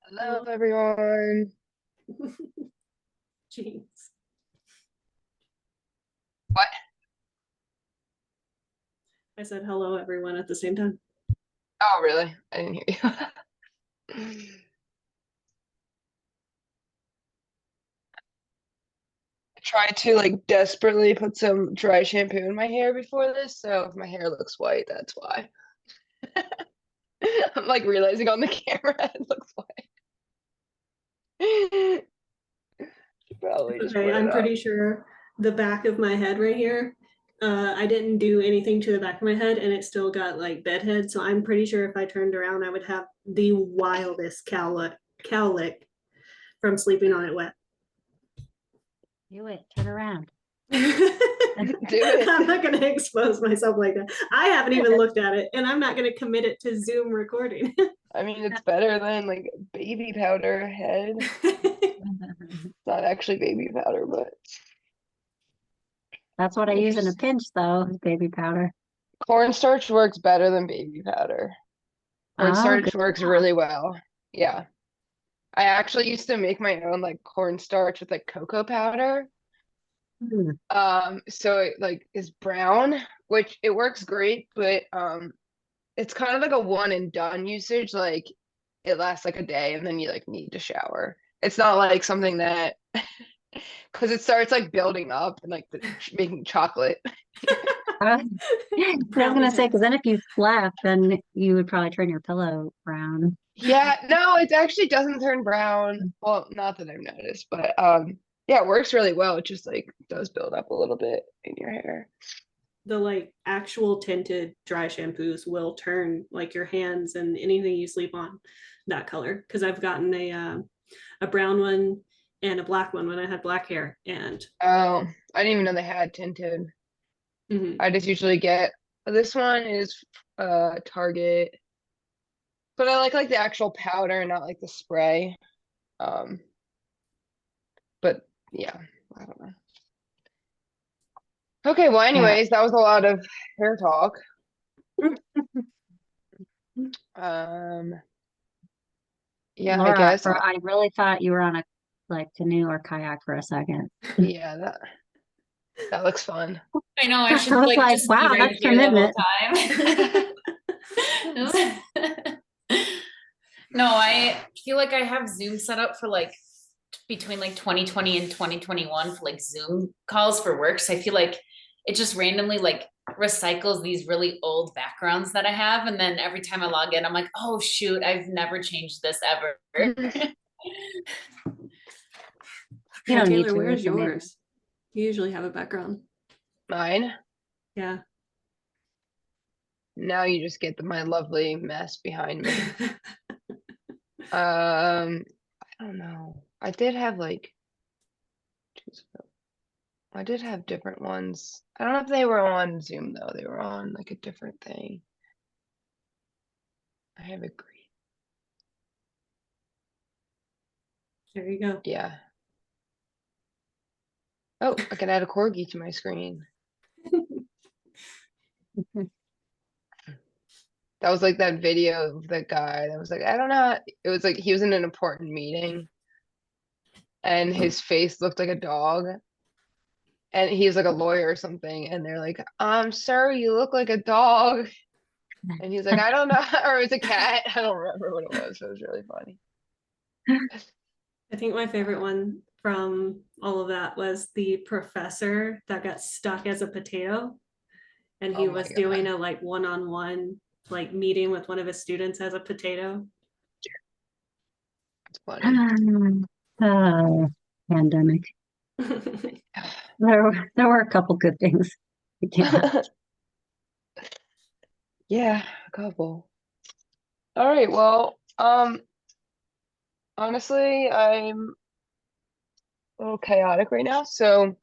Hello, Hello. everyone. Jeez. What? I said hello, everyone, at the same time. Oh, really? I didn't hear you. I tried to like desperately put some dry shampoo in my hair before this, so if my hair looks white, that's why. I'm like realizing on the camera it looks white. Should probably just Okay, put it I'm up. pretty sure the back of my head right here, I didn't do anything to the back of my head and it still got like bedhead. So I'm pretty sure if I turned around, I would have the wildest cowlick from sleeping on it wet. Do it. Turn around. Do it. I'm not going to expose myself like that. I haven't even looked at it and I'm not going to commit it to Zoom recording. I mean, it's better than like baby powder head. It's not actually baby powder, but That's what I if use in a you're pinch, though, is baby powder. cornstarch works better than baby powder. Oh, Cornstarch good. works really well. Yeah. I actually used to make my own like cornstarch with like cocoa powder. Mm. So it like is brown, which it works great, but it's kind of like a one and done usage. Like it lasts like a day and then you like need to shower. It's not like something that because it starts like building up and like making chocolate. Uh, I was Proudly gonna say, because says. then if you slept, then you would probably turn your pillow brown. Yeah, no, it actually doesn't turn brown. Well, not that I've noticed, but yeah, it works really well. It just like does build up a little bit in your hair. The like actual tinted dry shampoos will turn like your hands and anything you sleep on that color. Because I've gotten a brown one and a black one when I had black hair, and Oh, I didn't even know they had tinted. mhm. I just usually get this one is Target, but I like the actual powder, not like the spray. Um, but yeah, I don't know. Okay, well, Yeah. anyways, that was a lot of hair talk. Um, yeah, I Laura, guess I really thought you were on a like canoe or kayak for a second. yeah, that looks fun. I know I I should was like like, just be wow, right that's here the whole commitment. time. No, I feel like I have Zoom set up for like between like 2020 and 2021 for like Zoom calls for work. So I feel like it just randomly like recycles these really old backgrounds that I have. And then every time I log in, I'm like, oh shoot, I've never changed this ever. You Yeah, don't need Taylor, to where's with the new. yours? You usually have a background. Mine. Yeah. Now you just get my lovely mess behind me. I don't know. I did have like I did have different ones. I don't know if they were on Zoom though. They were on like a different thing. I have a green. There you go. Yeah. Oh, I can add a corgi to my screen. That was like that video of the guy that was like, I don't know. It was like he was in an important meeting and his face looked like a dog. And he was like a lawyer or something. And they're like, sir, you look like a dog. And he's like, I don't know. Or it's a cat. I don't remember what it was. It was really funny. I think my favorite one from all of that was the professor that got stuck as a potato, and he Oh my was doing God. a like one-on-one like meeting with one of his students as a potato. It's funny. Oh, pandemic. There were a couple good things. Yeah. Yeah, a couple. All right, well, honestly, I'm a little chaotic right now, so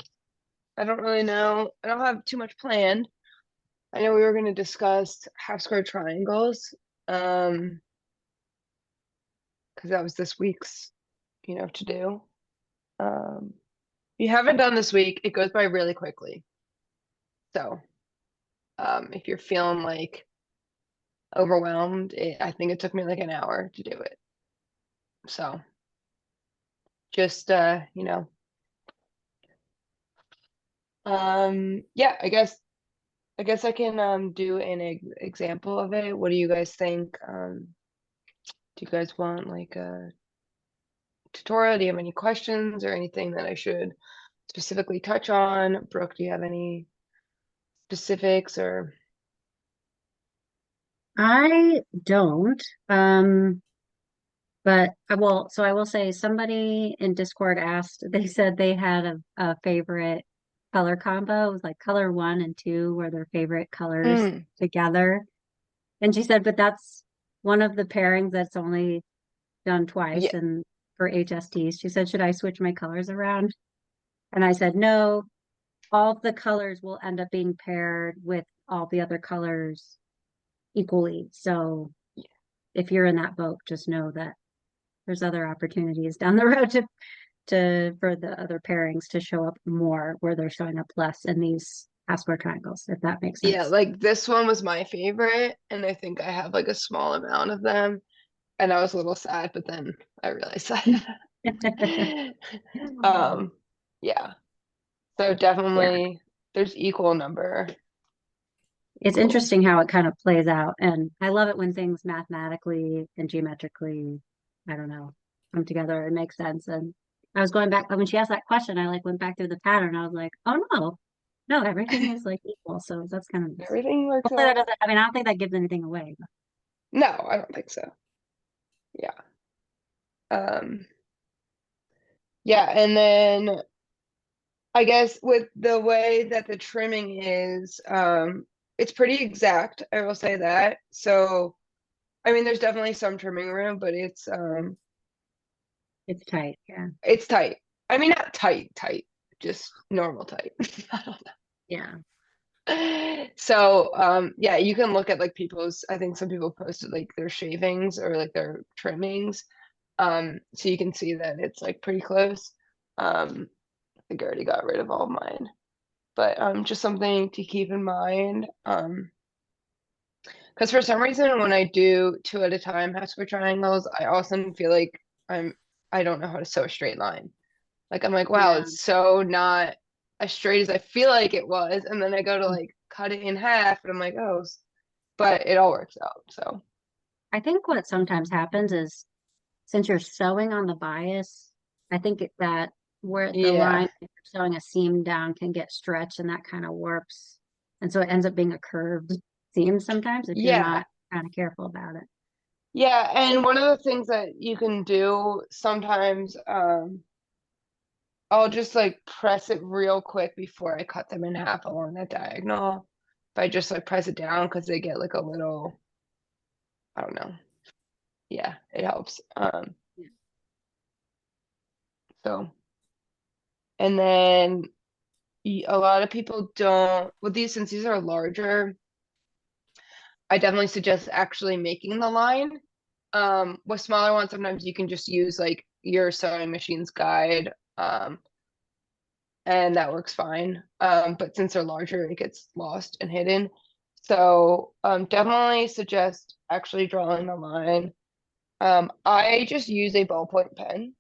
I don't really know. I don't have too much planned. I know we were going to discuss half square triangles, because that was this week's, to do. If you haven't done this week, it goes by really quickly. So, if you're feeling like overwhelmed, I think it took me like an hour to do it. So just, you know, yeah, I guess I can do an example of it. What do you guys think? Do you guys want like a tutorial? Do you have any questions or anything that I should specifically touch on? Brooke, do you have any specifics or? I don't. But so I will say somebody in Discord asked, they said they had a favorite color combo. It was like color 1 and 2 were their favorite colors Mm, together. And she said, but that's one of the pairings that's only done twice. yeah, And for HSTs, she said, should I switch my colors around? And I said, no, all of the colors will end up being paired with all the other colors equally. So if you're in that boat, just know that there's other opportunities down the road to for the other pairings to show up more where they're showing up less in these square triangles, if that makes yeah, sense. like this one was my favorite, and I think I have like a small amount of them, and I was a little sad, but then I realized that. Yeah. So Yeah. definitely there's equal number. It's Equal. interesting how it kind of plays out. And I love it when things mathematically and geometrically, I don't know, come together and make sense. And I was going back when she asked that question, I like went back through the pattern. I was like, oh no, everything is like equal. So that's kind of nice. Everything works Hopefully that out. doesn't, I mean, I don't think that gives anything away. No, I don't think so. Yeah. Um, yeah, and then I guess with the way that the trimming is, it's pretty exact, I will say that. So, I mean, there's definitely some trimming room, but It's tight. Yeah. it's tight. I mean, not tight, just normal tight. I don't Yeah. know. So, yeah, you can look at like people's, I think some people posted like their shavings or like their trimmings. So you can see that it's like pretty close. I think I already got rid of all mine, but just something to keep in mind. Because for some reason when I do 2 at a time half square triangles, I often feel like I don't know how to sew a straight line. Like I'm like, wow, Yeah. it's so not as straight as I feel like it was, and then I go to like cut it in half, and I'm like, oh, but it all works out. So I think what sometimes happens is since you're sewing on the bias, I think that where the line, yeah, if you're sewing a seam down, can get stretched and that kind of warps. And so it ends up being a curved seam sometimes if you're yeah. not kind of careful about it. Yeah, and one of the things that you can do sometimes, I'll just like press it real quick before I cut them in half along that diagonal. If I just like press it down because they get like a little, I don't know. Yeah, it helps. Yeah. So, and then a lot of people don't, with these, since these are larger, I definitely suggest actually making the line. With smaller ones, sometimes you can just use like your sewing machine's guide. And that works fine. But since they're larger, it gets lost and hidden. So definitely suggest actually drawing the line. I just use a ballpoint pen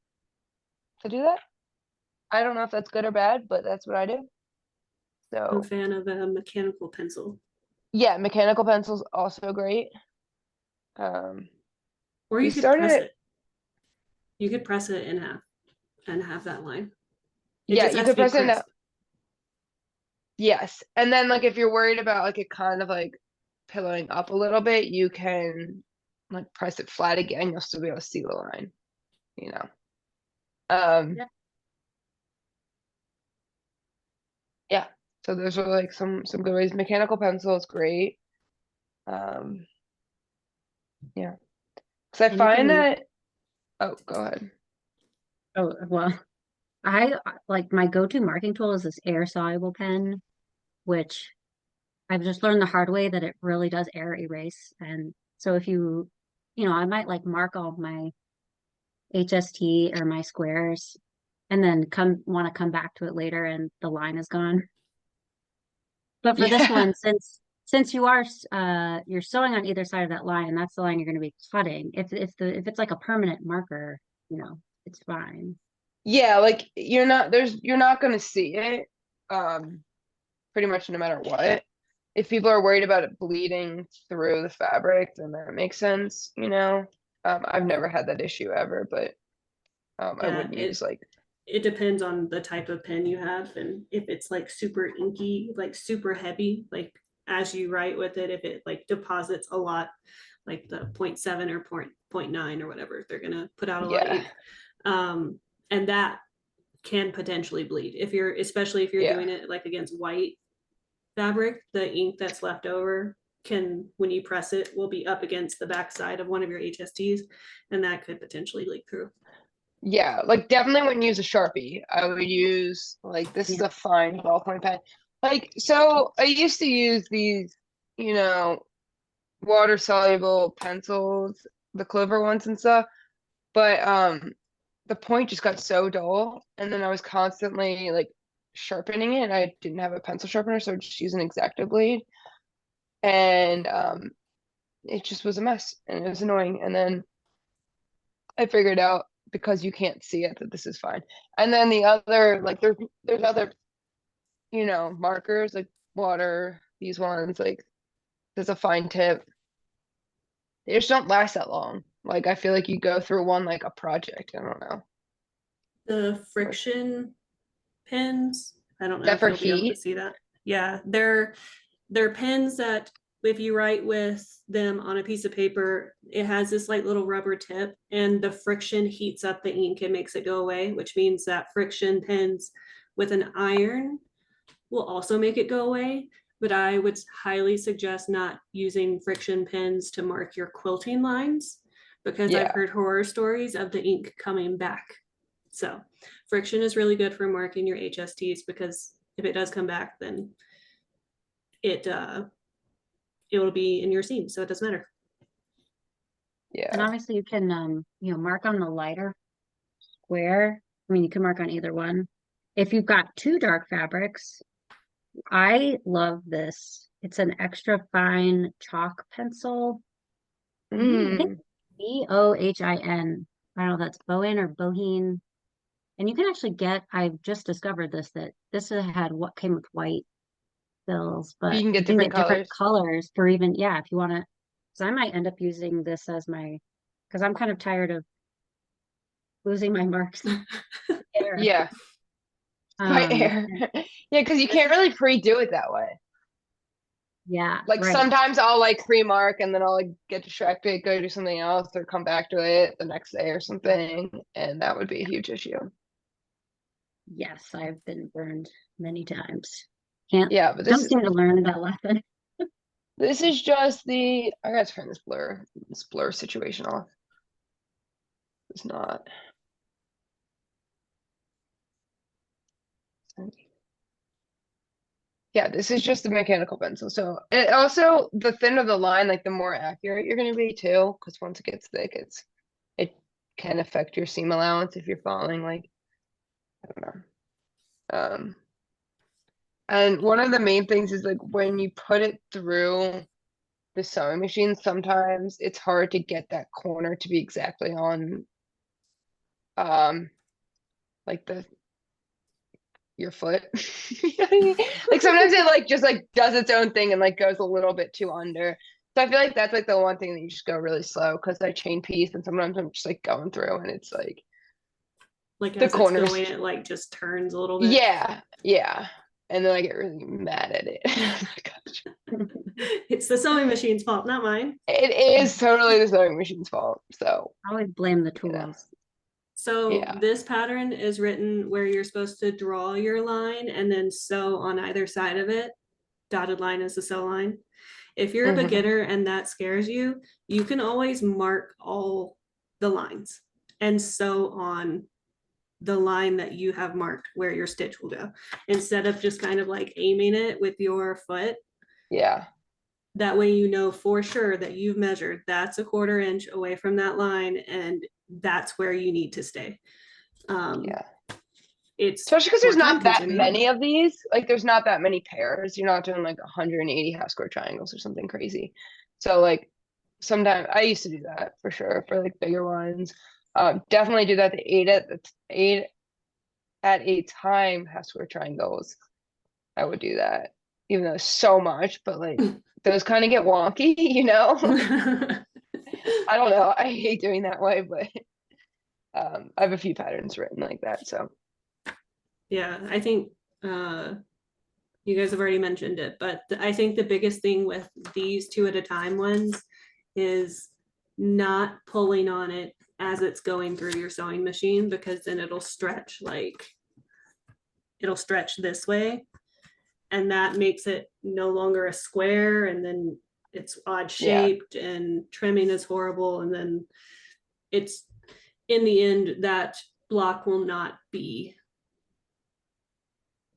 to do that. I don't know if that's good or bad, but that's what I do. I'm a So fan of a mechanical pencil. yeah, mechanical pencils also great. Um, Or we you could started press it. it. You could press it in half and have that line. It Yeah, just you has to could be press it now. crisp. Yes, and then like if you're worried about like it kind of like pillowing up a little bit, you can like press it flat again. You'll still be able to see the line. You know. Yeah. Yeah. So those are like some good ways. Mechanical pencil is great. Um, yeah. Because I And you find can, that. Oh, go ahead. oh, well, I like my go-to marking tool is this air soluble pen, which I've just learned the hard way that it really does air erase. And so if I might like mark all my HST or my squares and then want to come back to it later and the line is gone. But for this Yeah. one, since you're sewing on either side of that line and that's the line you're going to be cutting, if it's like a permanent marker, it's fine. Yeah, like you're not gonna see it, pretty much no matter what. If people are worried about it bleeding through the fabric, then that makes sense, you know? I've never had that issue ever, but I Yeah, wouldn't use like, it depends on the type of pen you have, and if it's like super inky, like super heavy, like as you write with it, if it like deposits a lot, like the 0.7 or 0.9 or whatever, they're gonna put out a lot of yeah, ink. And that can potentially bleed if you're, especially if you're yeah, doing it like against white fabric, the ink that's left over can, when you press it, will be up against the backside of one of your HSTs, and that could potentially leak through. yeah, like definitely wouldn't use a Sharpie. I would use like, this is Yeah. a fine ballpoint pen. Like, so I used to use these, you know, water soluble pencils, the Clover ones and stuff, but the point just got so dull, and then I was constantly like sharpening it, and I didn't have a pencil sharpener, so I just used an X-Acto blade, and it just was a mess, and it was annoying. And then I figured out, because you can't see it, that this is fine. And then the other, like, there's other, you know, markers like water, these ones, like there's a fine tip. They just don't last that long. Like, I feel like you go through one like a project. I don't know. The friction pens, I don't Is know that if for you'll be able to heat? see that. Yeah, they're pens that if you write with them on a piece of paper, it has this like little rubber tip, and the friction heats up the ink and makes it go away, which means that friction pens with an iron will also make it go away. But I would highly suggest not using friction pens to mark your quilting lines, because I've Yeah. heard horror stories of the ink coming back. So friction is really good for marking your HSTs, because if it does come back, then it will be in your seam, so it doesn't matter. And Yeah. obviously you can, mark on the lighter square. I mean, you can mark on either one. If you've got two dark fabrics, I love this. It's an extra fine chalk pencil. I think Mm. Bohin. I don't know if that's Bohin or Bohin. And you can actually get, I've just discovered this, that this had what came with white fills, You but can you get can different get different colors. colors for even, yeah, if you want to. So I might end up using this as my, because I'm kind of tired of losing my marks there. Yeah. By air. And Yeah, because you can't really pre-do it that way. yeah, Like, right. sometimes I'll like pre-mark and then I'll like get distracted, go do something else, or come back to it the next day or something, and that would be a huge issue. Yes, I've been burned many times. Can't, Yeah, but don't seem to learn that lesson. this is just the, I gotta turn this blur situation off. It's not. Yeah, this is just a mechanical pencil. So it also, the thinner the line, like the more accurate you're gonna be too, because once it gets thick, it can affect your seam allowance if you're falling like, I don't know. And one of the main things is like when you put it through the sewing machine, sometimes it's hard to get that corner to be exactly on like your foot. You know what I mean? Like, sometimes it like just like does its own thing and like goes a little bit too under. So I feel like that's like the one thing that you just go really slow, because I chain piece and sometimes I'm just like going through and it's like Like the as it's corners. going, it like just turns a little bit. Yeah, yeah. And then I get really mad at it. Oh my gosh. It's the sewing machine's fault, not mine. It is totally the sewing machine's fault. So I always blame the yeah, tools. So yeah. this pattern is written where you're supposed to draw your line and then sew on either side of it. Dotted line is the sew line. If you're a Mhm. beginner and that scares you, you can always mark all the lines and sew on the line that you have marked where your stitch will go, instead of just kind of like aiming it with your foot. Yeah, That way you know for sure that you've measured that's a 1/4 inch away from that line, and that's where you need to stay. yeah. It's Especially because more there's time not that consuming. many of these. Like, there's not that many pairs. You're not doing like 180 half square triangles or something crazy. So like, sometimes I used to do that for sure for like bigger ones. Definitely do that. The eight at a time half square triangles. I would do that, even though it's so much, but like those kind of get wonky, you know? I don't know. I hate doing that way, but I have a few patterns written like that. So Yeah, I think you guys have already mentioned it, but I think the biggest thing with these 2 at a time ones is not pulling on it as it's going through your sewing machine, because then it'll stretch this way, and that makes it no longer a square, and then it's odd yeah, shaped and trimming is horrible, and then it's in the end that block will not be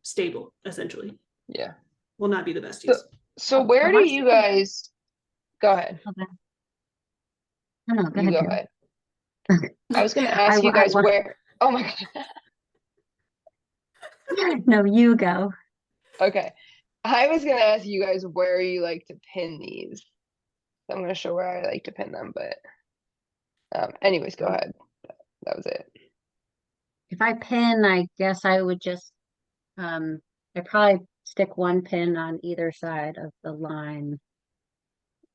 stable, essentially yeah. will not be the best So, use. so I where do wanna you say- guys go ahead? Okay. No, no, go You ahead, go Karen. ahead. I was gonna ask you guys where. Oh my God. No, you go. Okay. I was gonna ask you guys where you like to pin these. I'm gonna show where I like to pin them, but anyways, go ahead. That was it. If I pin, I guess I would just, I probably stick one pin on either side of the line.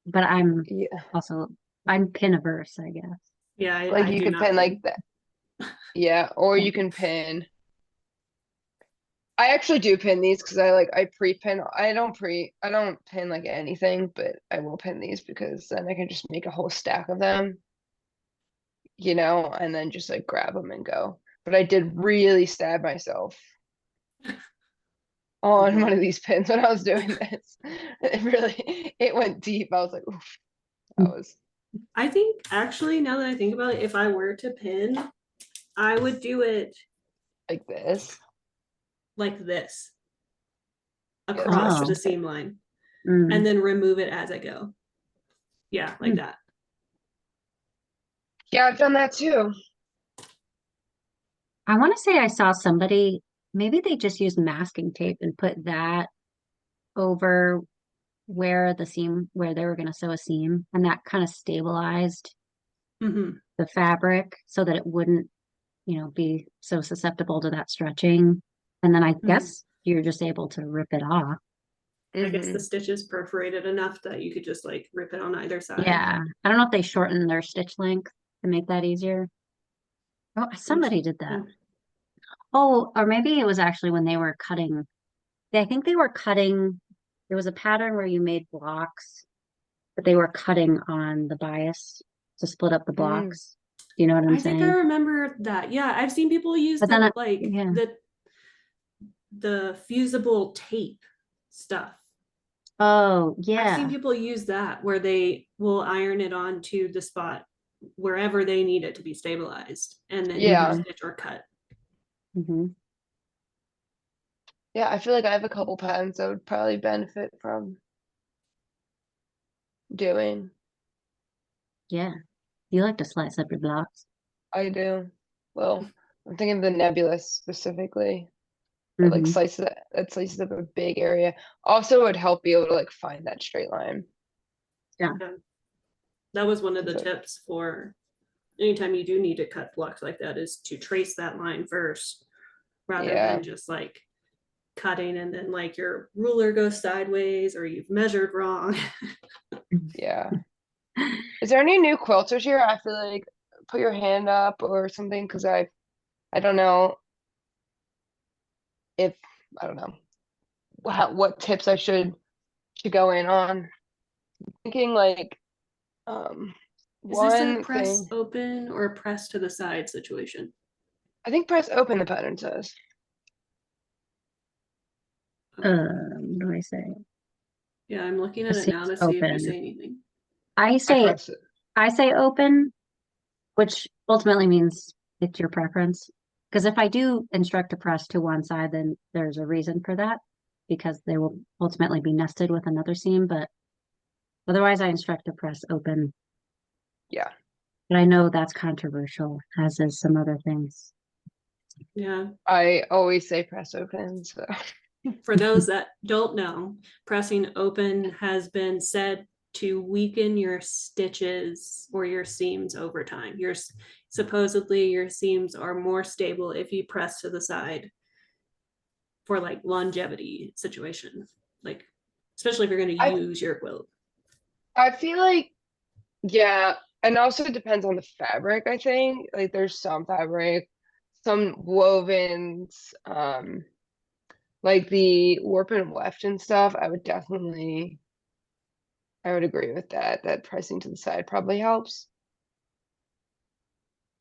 But I'm Yeah. pin averse, I guess. Yeah, Like I you do could not pin like that. Yeah, or you can pin. I actually do pin these because I pre-pin. I don't pin like anything, but I will pin these because then I can just make a whole stack of them, and then just like grab them and go. But I did really stab myself on one of these pins when I was doing this. It went deep. I was like, oof, that was I think actually, now that I think about it, if I were to pin, I would do it like this. like this Yeah, that's what I was across the just seam line, Mm. and then remove it as I go. Yeah, like Hmm. that. Yeah, I've done that too. I want to say I saw somebody, maybe they just used masking tape and put that over where they were going to sew a seam, and that kind of stabilized Hmm. the fabric so that it wouldn't, be so susceptible to that stretching. And then I guess you're just able to rip it off. I guess Mhm. the stitches perforated enough that you could just like rip it on either side. Yeah. I don't know if they shortened their stitch length to make that easier. Oh, somebody did that. Hmm. Oh, or maybe it was actually when they were cutting. I think they were cutting. There was a pattern where you made blocks, but they were cutting on the bias to split up the blocks. Do you know what I'm I think I saying? remember that. Yeah, I've seen people use But then, yeah. the fusible tape stuff. Oh, I've seen yeah. people use that where they will iron it onto the spot wherever they need it to be stabilized, and then Yeah. either stitch or cut. Hmm. Yeah, I feel like I have a couple patterns that would probably benefit from doing. Yeah. You like to slice up your blocks. I do. Well, I'm thinking of the nebulous specifically. That like Hmm. slices up a big area. Also, it would help be able to like find that straight line. Yeah. Yeah. That was one of the So- tips for anytime you do need to cut blocks like that, is to trace that line first rather Yeah. than just like cutting and then like your ruler goes sideways or you've measured wrong. Yeah. Is there any new quilters here? I feel like put your hand up or something because I don't know if I don't know what tips I should go in on. Thinking like Is this a one press thing. open or press to the side situation? I think press open the pattern says. What do I say? Yeah, I'm looking at It it now seems to see if you open. say anything. I I say press it. I say open, which ultimately means it's your preference. Because if I do instruct to press to one side, then there's a reason for that, because they will ultimately be nested with another seam. But otherwise, I instruct to press open. Yeah. But I know that's controversial, as is some other things. Yeah. I always say press open, so For those that don't know, pressing open has been said to weaken your stitches or your seams over time. Supposedly your seams are more stable if you press to the side for like longevity situation, like especially if you're going to I use your quilt. I feel like, yeah, and also it depends on the fabric, I think. Like there's some fabric, some wovens, like the warp and weft and stuff, I would agree with that, that pressing to the side probably helps.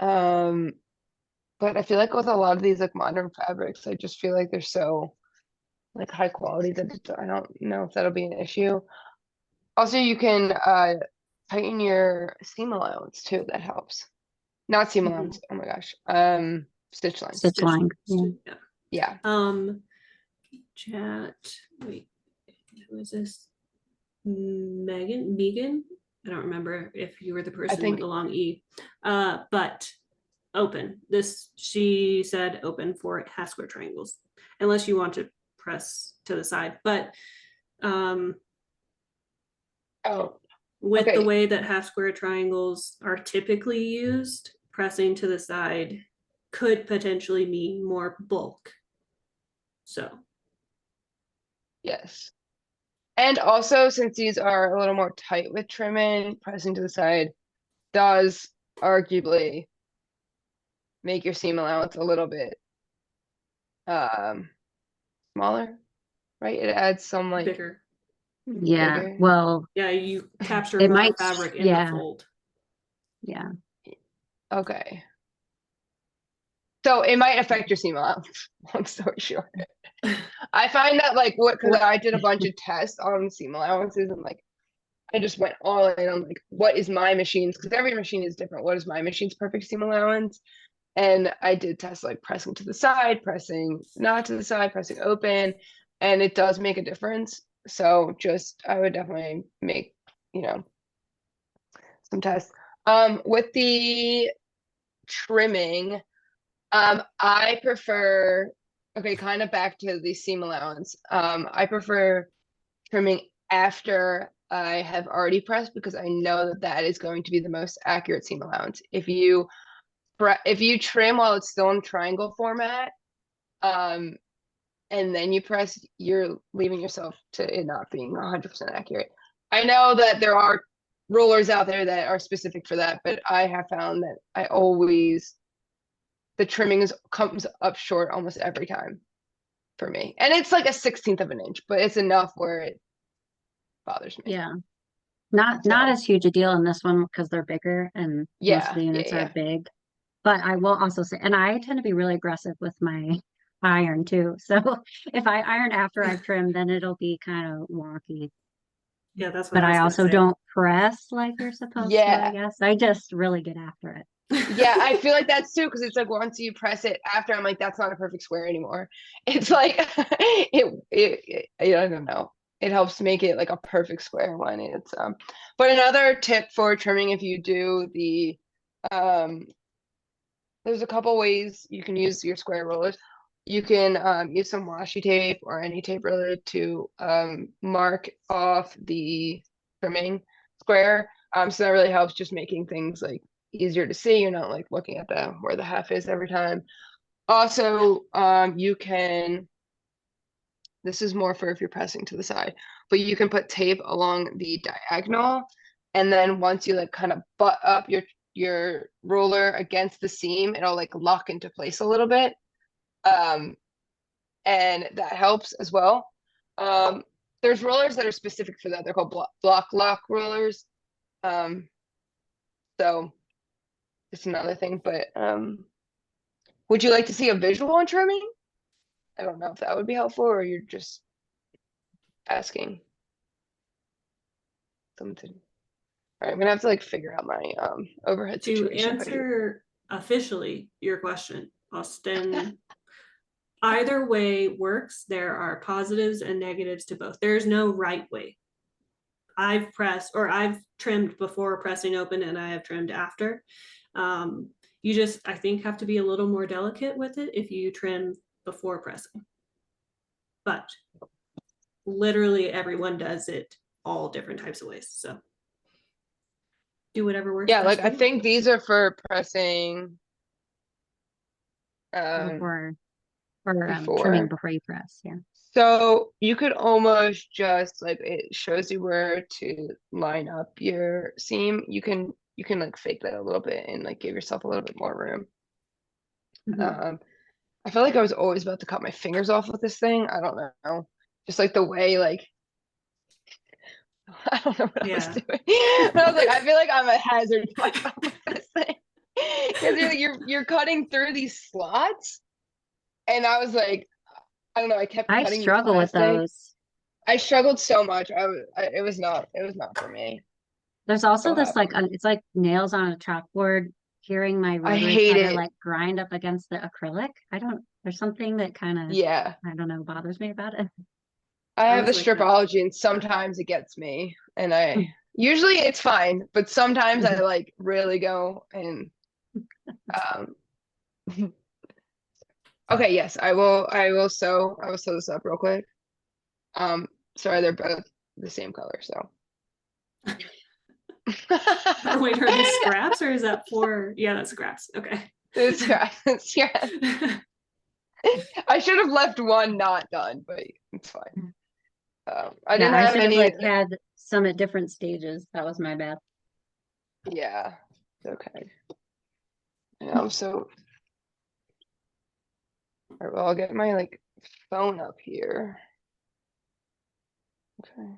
But I feel like with a lot of these like modern fabrics, I just feel like they're so like high quality that I don't know if that'll be an issue. Also, you can tighten your seam allowance too, that helps. Not seam allowance, oh my gosh. Stitch lines. Stitch line. Yeah. Yeah. Chat. Wait, who is this? Megan? I don't remember if you were the person think- with the long E. But open. She said open for half square triangles, unless you want to press to the side. But Oh, with okay. the way that half square triangles are typically used, pressing to the side could potentially mean more bulk. So Yes. And also, since these are a little more tight with trimming, pressing to the side does arguably make your seam allowance a little bit smaller, right? It adds some like bigger. Yeah, bigger. well, Yeah, you capture it more might, fabric in yeah. the fold. yeah. Okay. So it might affect your seam allowance, long story short. I find that like because I did a bunch of tests on seam allowances and like I just went all in on like what is my machine's, because every machine is different. What is my machine's perfect seam allowance? And I did test like pressing to the side, pressing not to the side, pressing open, and it does make a difference. So I would definitely make, some tests. With the trimming, I prefer, okay, kind of back to the seam allowance. I prefer trimming after I have already pressed because I know that that is going to be the most accurate seam allowance. If you trim while it's still in triangle format, and then you press, you're leaving yourself to it not being 100% accurate. I know that there are rulers out there that are specific for that, but I have found that the trimming comes up short almost every time for me. And it's like a 1/16 of an inch, but it's enough where it bothers me. Yeah. Not So- as huge a deal in this one because they're bigger and most Yeah, of the units yeah. are big. But I will also say, and I tend to be really aggressive with my iron too. So if I iron after I've trimmed, then it'll be kind of wonky. Yeah, that's what But I was gonna also say. don't press like you're supposed to, Yeah. I guess. I just really get after it. Yeah, I feel like that's too, because it's like once you press it after, I'm like, that's not a perfect square anymore. It's like I don't know. It helps make it like a perfect square when it's but another tip for trimming, if you do there's a couple ways you can use your square rollers. You can use some washi tape or any tape really to mark off the trimming square. So that really helps just making things like easier to see. You're not like looking at where the half is every time. Also, this is more for if you're pressing to the side, but you can put tape along the diagonal, and then once you like kind of butt up your ruler against the seam, it'll like lock into place a little bit. And that helps as well. There's rollers that are specific for that. They're called block lock rollers. So it's another thing, but would you like to see a visual on trimming? I don't know if that would be helpful, or you're just asking something. All right, I'm gonna have to like figure out my overhead To situation. answer officially your question, Austin, either way works. There are positives and negatives to both. There's no right way. I've trimmed before pressing open, and I have trimmed after. You just, I think, have to be a little more delicate with it if you trim before pressing. But literally everyone does it all different types of ways. So do whatever works. Yeah, best like for I you. think these are for pressing Before, or trimming before. before you press, yeah. So you could almost just like it shows you where to line up your seam. You can like fake that a little bit and like give yourself a little bit more room. Mhm. I feel like I was always about to cut my fingers off with this thing. I don't know. Just like the way like I don't know what I was Yeah. doing. But I was like, I feel like I'm a hazard to myself with this thing. Because you're cutting through these slots. And I was like, I don't know, I kept I cutting the struggle with plastic. those. I struggled so much. It was not for me. There's also So this like it's like nails on a chalkboard, hearing my I rotary hate cutter it. like grind up against the acrylic. There's something that kind of, Yeah. I don't know, bothers me about it. I I have the was like that. stripology and sometimes it gets me. And I usually it's fine, but sometimes I like really go and um okay, yes, I will sew this up real quick. Sorry, they're both the same color, so. Wait, are these scraps or is that for? Yeah, that's scraps. Okay. It's scratch. Yeah. I should have left one not done, but it's fine. I Yeah, didn't I have should have any. like had some at different stages. That was my bad. Yeah. Okay. So. All right, well, I'll get my like phone up here. Okay.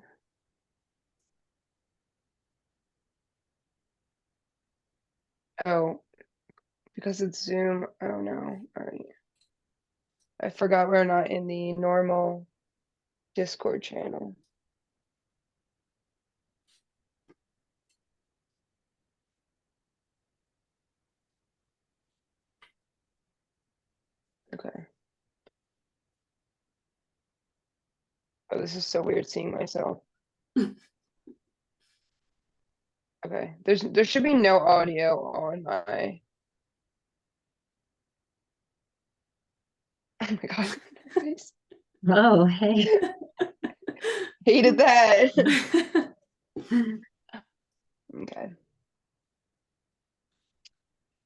Oh, because it's Zoom. Oh no. All right. I forgot we're not in the normal Discord channel. Okay. Oh, this is so weird seeing myself. Okay. There should be no audio on my. Oh my god. Oh, hey. Hated that. Okay.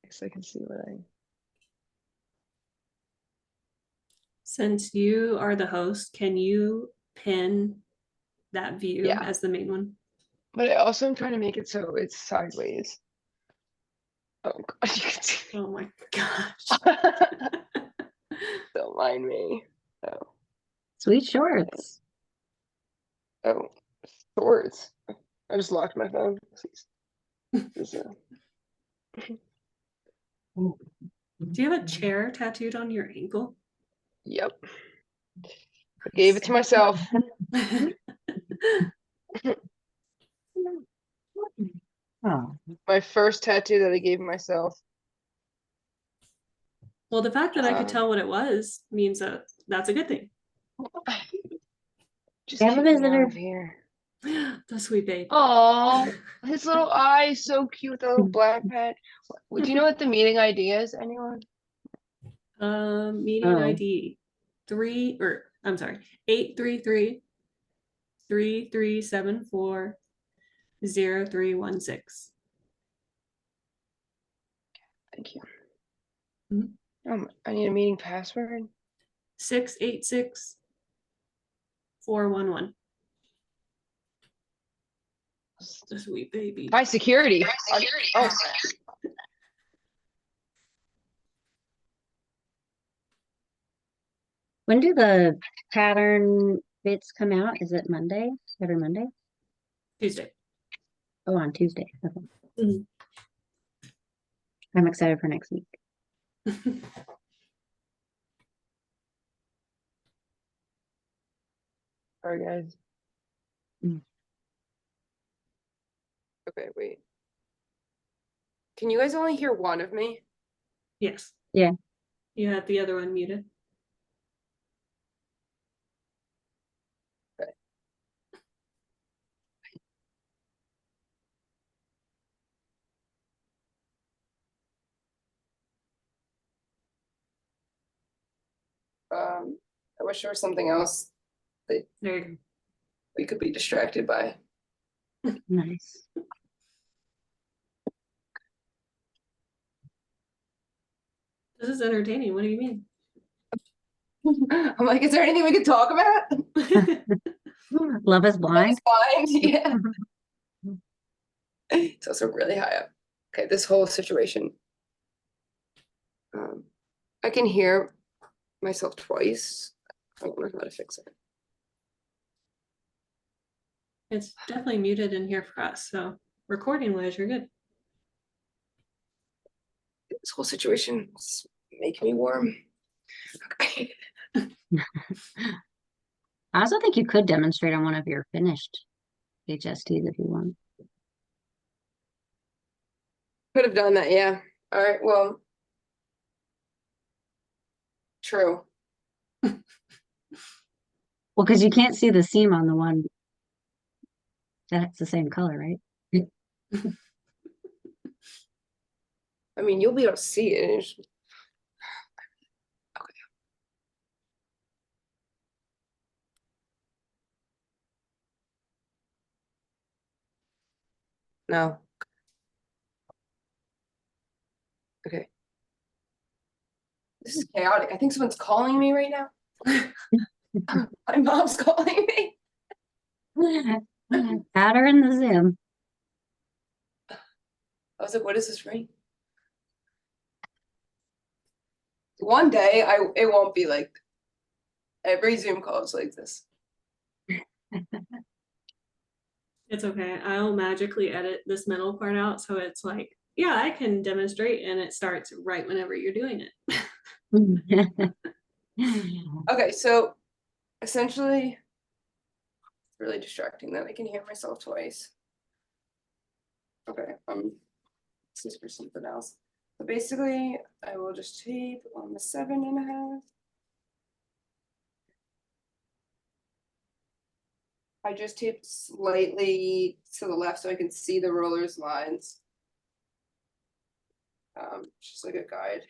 Guess I can see what I. Since you are the host, can you pin that view Yeah. as the main one? But I also am trying to make it so it's sideways. Oh god, you can see. Oh my gosh. Don't mind me. Oh. Sweet shorts. Oh. Shorts. I just locked my phone. This, Do you have a chair tattooed on your ankle? Yep. I gave it to myself. Oh, My first tattoo that I gave myself. Well, the fact that I could Um, tell what it was means that that's a good thing. Just we have a take me out visitor. of here. The sweet babe. Oh, his little eye is so cute, the little black patch. Do you know what the meeting idea is, anyone? Meeting Oh. ID 833 3374 0316. Thank you. Mhm. I need a meeting password. 686 411. The sweet baby. By security. Oh, When do the pattern bits come out? Is it Monday? Every Monday? Tuesday. Oh, on Tuesday. Okay. Mhm. I'm excited for next week. sorry guys. Mm. Okay, wait. Can you guys only hear one of me? Yes. Yeah. You had the other one muted. Okay. I wish there was something else that There you go. we could be distracted by. Nice. This is entertaining. What do you mean? I'm like, is there anything we could talk about? Love is blind. Blind, yeah. It's also really high up. Okay, this whole situation. I can hear myself twice. I don't know how to fix it. It's definitely muted in here for us, so recording wise, you're good. This whole situation is making me warm. Okay. I also think you could demonstrate on one of your finished HSTs if you want. Could have done that, yeah. All right, well. True. Well, because you can't see the seam on the one that's the same color, right? I mean, you'll be able to see it. Okay. No. Okay. This is chaotic. I think someone's calling me right now. My mom's calling me. Add her in the Zoom. I was like, what is this ring? One day it won't be like every Zoom call is like this. It's okay. I'll magically edit this middle part out so it's like, yeah, I can demonstrate, and it starts right whenever you're doing it. Okay, so essentially it's really distracting that I can hear myself twice. Okay, this is for something else. So basically I will just tape on the 7.5. I just taped slightly to the left so I can see the roller's lines. Just like a guide.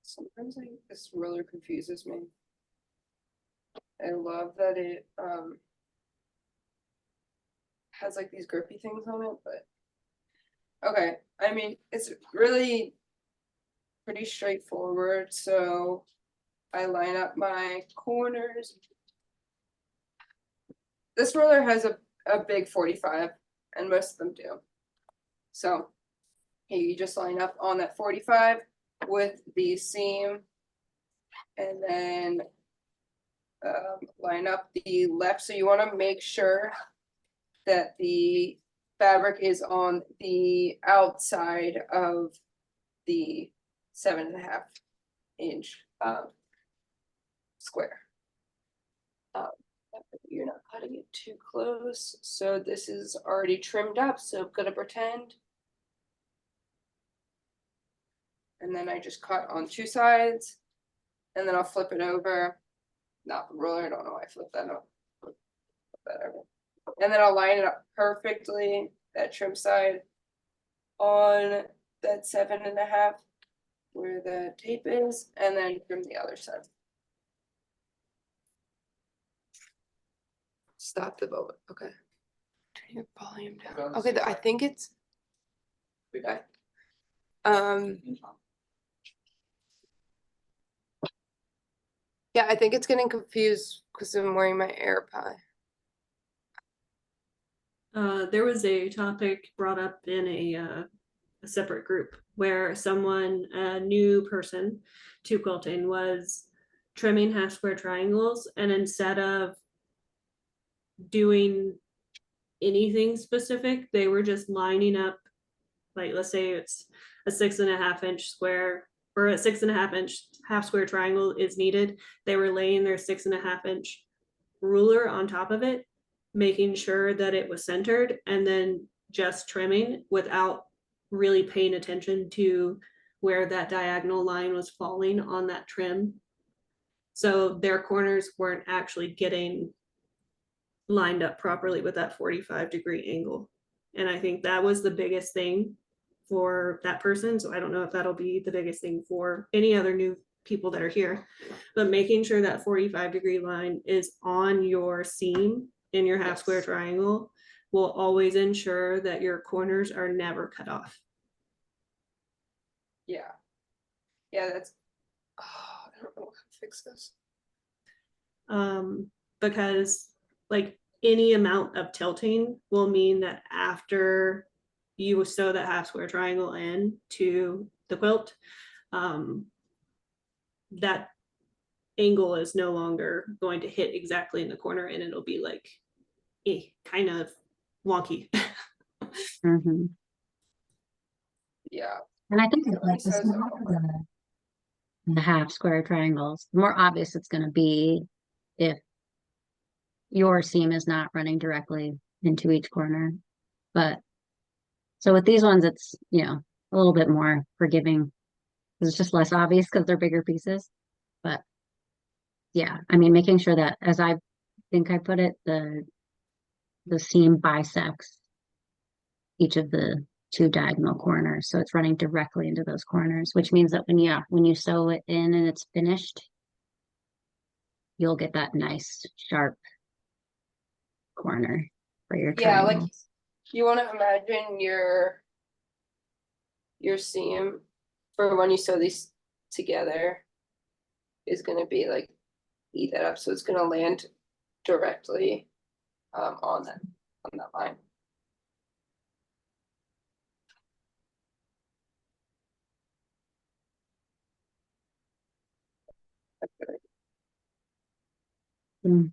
Sometimes this roller confuses me. I love that it has like these grippy things on it, but okay. I mean, it's really pretty straightforward. So I line up my corners. This roller has a big 45, and most of them do. So you just line up on that 45 with the seam, and then line up the left. So you want to make sure that the fabric is on the outside of the 7.5 inch square. You're not cutting it too close. So this is already trimmed up. So I'm gonna pretend. And then I just cut on 2 sides, and then I'll flip it over. Not the roller, I don't know why I flipped that up. Flip that over. And then I'll line it up perfectly, that trim side, on that 7.5 where the tape is, and then trim the other side. Stop the velvet. Okay. Turn your volume down. Okay, I think it's okay. Yeah, I think it's getting confused because I'm wearing my AirPod. There was a topic brought up in a separate group where someone, a new person to quilting, was trimming half square triangles, and instead of doing anything specific, they were just lining up, like, let's say it's a 6.5 inch square, or a 6.5 inch half square triangle is needed. They were laying their 6.5 inch ruler on top of it, making sure that it was centered, and then just trimming without really paying attention to where that diagonal line was falling on that trim. So their corners weren't actually getting lined up properly with that 45-degree angle. And I think that was the biggest thing for that person. So I don't know if that'll be the biggest thing for any other new people that are here, but making sure that 45-degree line is on your seam in your half square triangle will always ensure that your corners are never cut off. Yeah. Yeah, that's, oh, I don't know how to fix this. Because like any amount of tilting will mean that after you sew that half square triangle in to the quilt, that angle is no longer going to hit exactly in the corner, and it'll be like kind of wonky. Mhm. Yeah. And I think that, like, So- the half square triangles, the more obvious it's going to be if your seam is not running directly into each corner. But so with these ones, it's, you know, a little bit more forgiving. It's just less obvious because they're bigger pieces. But yeah, I mean, making sure that, as I think I put it, the seam bisects each of the two diagonal corners, so it's running directly into those corners, which means that when you sew it in and it's finished, you'll get that nice sharp corner for your Yeah, like triangles. you want to imagine your seam for when you sew these together is going to be like eat that up, so it's going to land directly on that line. Mm.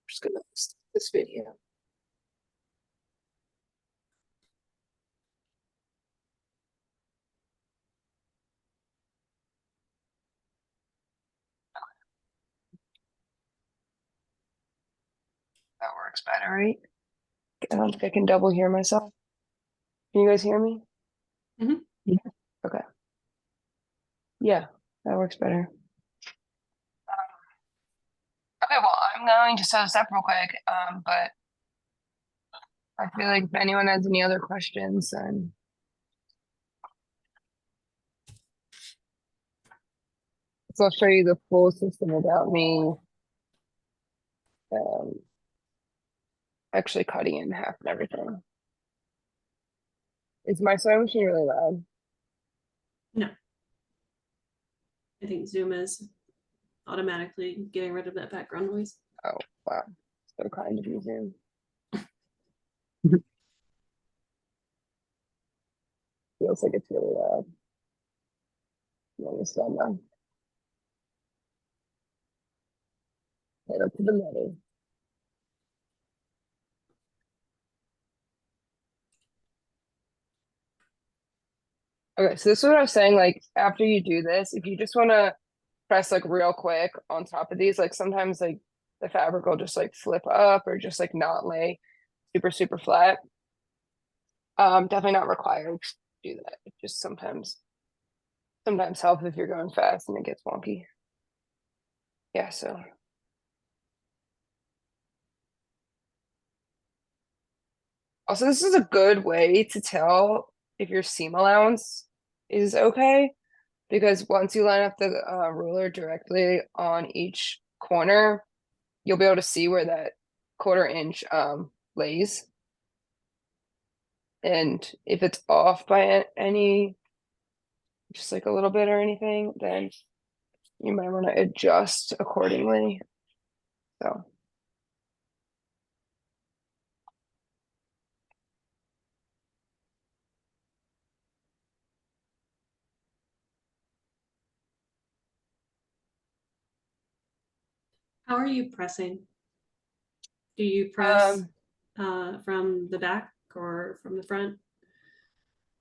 Just gonna stop this video. That works better, right? I don't think I can double hear myself. Can you guys hear me? Mhm. Yeah. Okay. Yeah, that works better. Okay, well, I'm going to sew this up real quick, but I feel like if anyone has any other questions, then so I'll show you the full system without me um, actually cutting it in half and everything. Is my sewing machine really loud? No, I think Zoom is automatically getting rid of that background noise. Oh, wow. So kind of you, Zoom. Feels like it's really loud. Let me slow down. Head up to the middle. Okay, so this is what I was saying, like, after you do this, if you just want to press, like, real quick on top of these, like, sometimes, like, the fabric will just, like, flip up or just, like, not lay super flat. Definitely not required to do that. It just sometimes helps if you're going fast and it gets wonky. Yeah, so. Also, this is a good way to tell if your seam allowance is okay, because once you line up the ruler directly on each corner, you'll be able to see where that 1/4 inch lays. And if it's off by any, just like a little bit or anything, then you might want to adjust accordingly. So. How are you pressing? Do you press from the back or from the front?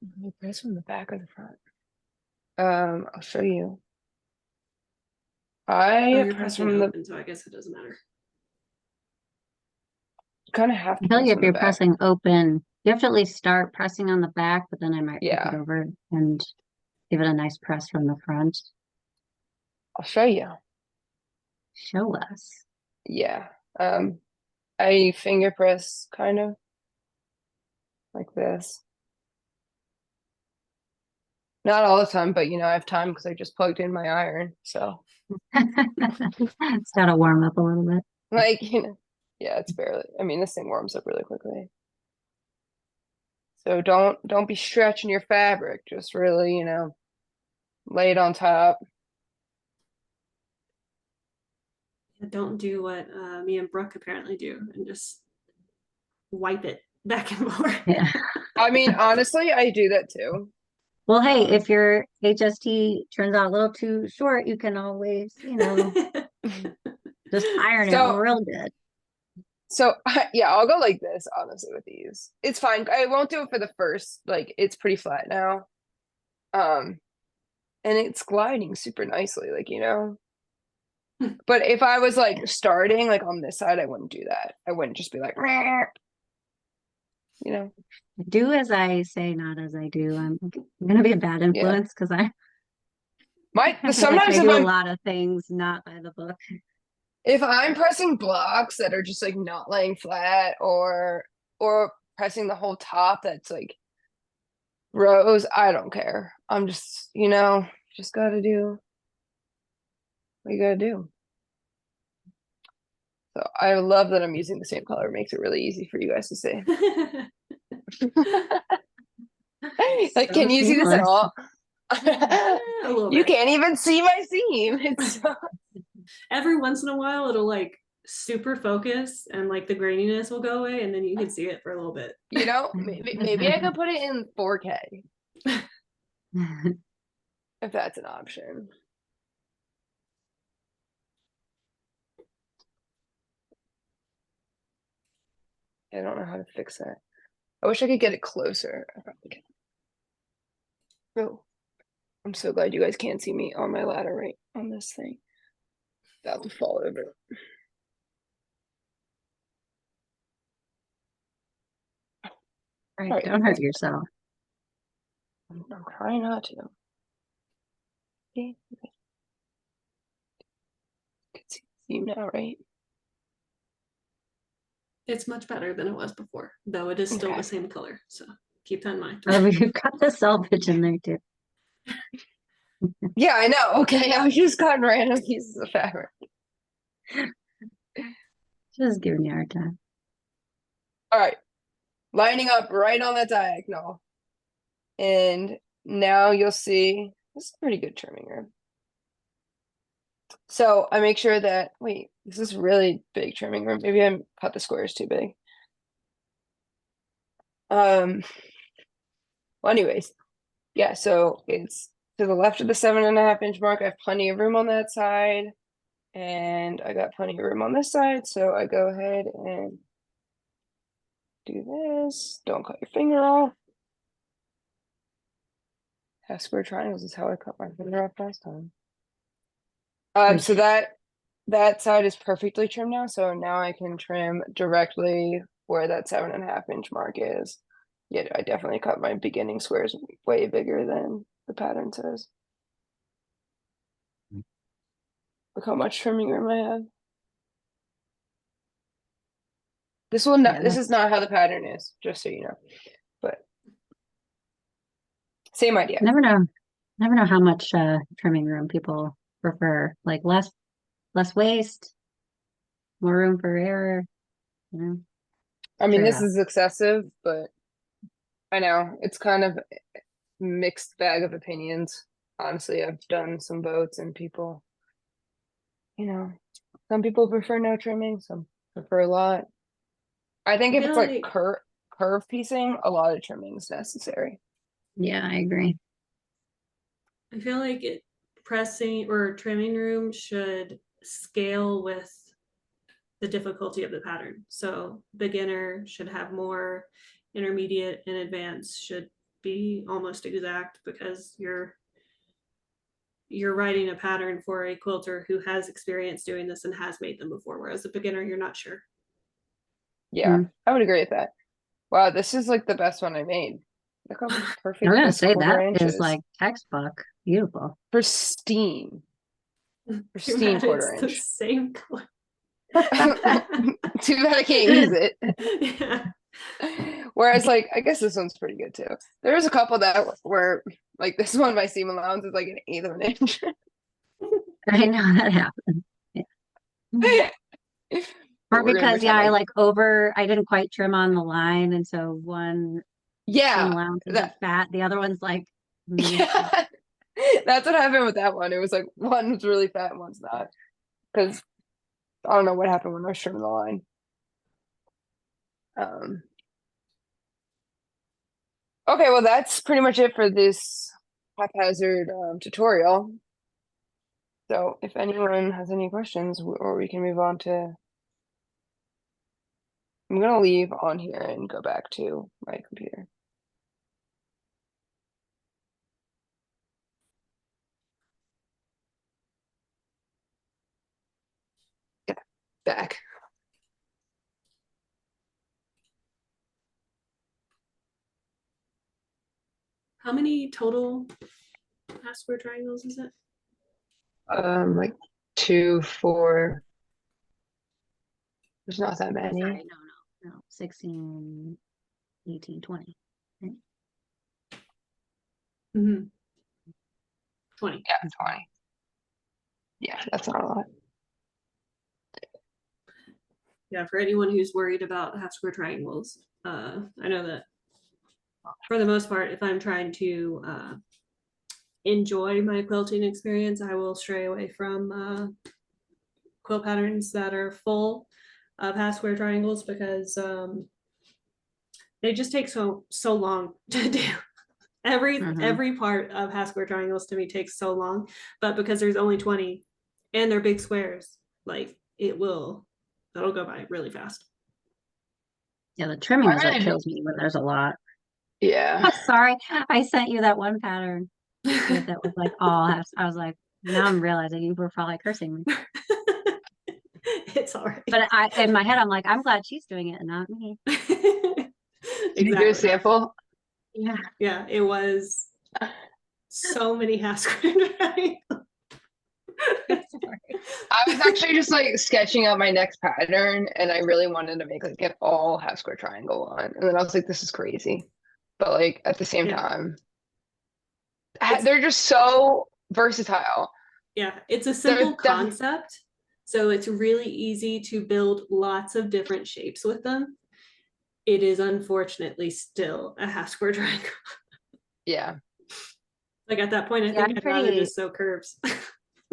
Let me press from the back or the front. I'll show you. Oh, I you're press pressing from the open, so I guess it doesn't matter. kind of have I to feel press like if from the you're back. pressing open, you have to at least start pressing on the back, but then I might flip it Yeah, over and give it a nice press from the front. I'll show you. Show us. Yeah. I finger press kind of like this. Not all the time, but you know, I have time because I just plugged in my iron. So It's gotta warm up a little bit. like, you know, yeah, it's barely, I mean, this thing warms up really quickly. So don't be stretching your fabric. Just really, you know, lay it on top. Don't do what me and Brooke apparently do and just wipe it back and forth. Yeah. I mean, honestly, I do that too. Well, hey, Um, if your HST turns out a little too short, you can always, just iron it So real good. So yeah, I'll go like this, honestly, with these. It's fine. I won't do it for the first, like it's pretty flat now. Um, and it's gliding super nicely, like, you know. But if I was like starting like on this side, I wouldn't do that. I wouldn't just be like, "Meh," you know. Do as I say, not as I do. I'm gonna be a bad Yeah. influence because I My feel like sometimes I do a lot of things not by the book. if I'm pressing blocks that are just like not laying flat or pressing the whole top that's like rows, I don't care. I'm just, you know, just gotta do what you gotta do. So I love that I'm using the same color. It makes it really easy for you guys to see. Like, So can you see this at seamless. all? A little You bit. can't even see my seam. It's so, Every once in a while, it'll like super focus and like the graininess will go away, and then you can see it for a little bit. you know, maybe I could put it in 4K if that's an option. I don't know how to fix that. I wish I could get it closer. I probably can. Oh, I'm so glad you guys can't see me on my ladder right on this thing. About to fall over. Right, All right, don't hurt that's better. yourself. I'm trying not to. Okay. You can see the seam now, right? It's much better than it was before, though it is still Okay. the same color. So keep that in mind. Oh, you've got the selvage in there too. Yeah, I know. Okay, I was just cutting random pieces of fabric. Just giving you a hard time. All right, lining up right on that diagonal. And now you'll see, this is a pretty good trimming room. So I make sure that, wait, this is really big trimming room. Maybe I cut the squares too big. Well, anyways, yeah, so it's to the left of the 7.5 inch mark. I have plenty of room on that side. And I got plenty of room on this side. So I go ahead and do this. Don't cut your finger off. Half square triangles is how I cut my finger off last time. So that side is perfectly trimmed now. So now I can trim directly where that 7.5 inch mark is. Yeah, I definitely cut my beginning squares way bigger than the pattern says. Look how much trimming room I have. This will not, this is not how the pattern is, just so you know. But same idea. Never know how much trimming room people prefer. Like less waste, more room for error, you know. I mean, this Trade-off. is excessive, but I know it's kind of mixed bag of opinions. Honestly, I've done some votes and people, you know, some people prefer no trimming, some prefer a lot. I think I if it's feel like like- curve piecing, a lot of trimming is necessary. Yeah, I agree. I feel like pressing or trimming room should scale with the difficulty of the pattern. So beginner should have more, intermediate and advanced should be almost exact because you're writing a pattern for a quilter who has experience doing this and has made them before, whereas a beginner, you're not sure. Yeah, I would agree with that. Wow, this is like the best one I made. Look how I'm perfect gonna this say 1/4 that inch is like textbook. Beautiful. pristine. Too Pristine bad 1/4 it's the inch. same color. Too bad I can't use it. Yeah. Whereas, like, I guess this one's pretty good too. There was a couple that were like this one. My seam allowance is like an eighth of an inch. I know that happened. Yeah. But Or we're gonna because, yeah, pretend like, I didn't quite trim on the line. And so one seam yeah, allowance is that fat, the other one's like minuscule. yeah, that's what happened with that one. It was like one's really fat and one's not. Because I don't know what happened when I was trimming the line. Okay, well, that's pretty much it for this haphazard tutorial. So if anyone has any questions, or we can move on to, I'm gonna leave on here and go back to my computer. Yeah, back. How many total half square triangles is it? Like 2, 4. There's not that Sorry, many. no. 16, 18, 20. Right? Mm-hmm. 20. Yeah, 20. Yeah, that's not a lot. Yeah, for anyone who's worried about half square triangles, I know that for the most part, if I'm trying to enjoy my quilting experience, I will stray away from quilt patterns that are full of half square triangles because they just take so long to do. Every part of half square triangles to me takes so long, but because there's only 20 and they're big squares, like that'll go by really fast. Yeah, the trimming is what really kills me when there's a lot. Yeah. Oh, sorry, I sent you that one pattern that was like all half. I was like, now I'm realizing you were probably cursing me. It's all right. But in my head, I'm like, I'm glad she's doing it and not me. Did you do a Exactly. sample? Yeah. Yeah, it was so many half square triangles. I was actually just like sketching out my next pattern, and I really wanted to make like an all half square triangle one. And then I was like, this is crazy. But like at the same Yeah. time, It's- they're just so versatile. Yeah, it's a simple They're concept. So it's really easy to build lots of different shapes with them. It is unfortunately still a half square triangle. Yeah. Like at that point, I Yeah, think I'd rather just sew curves.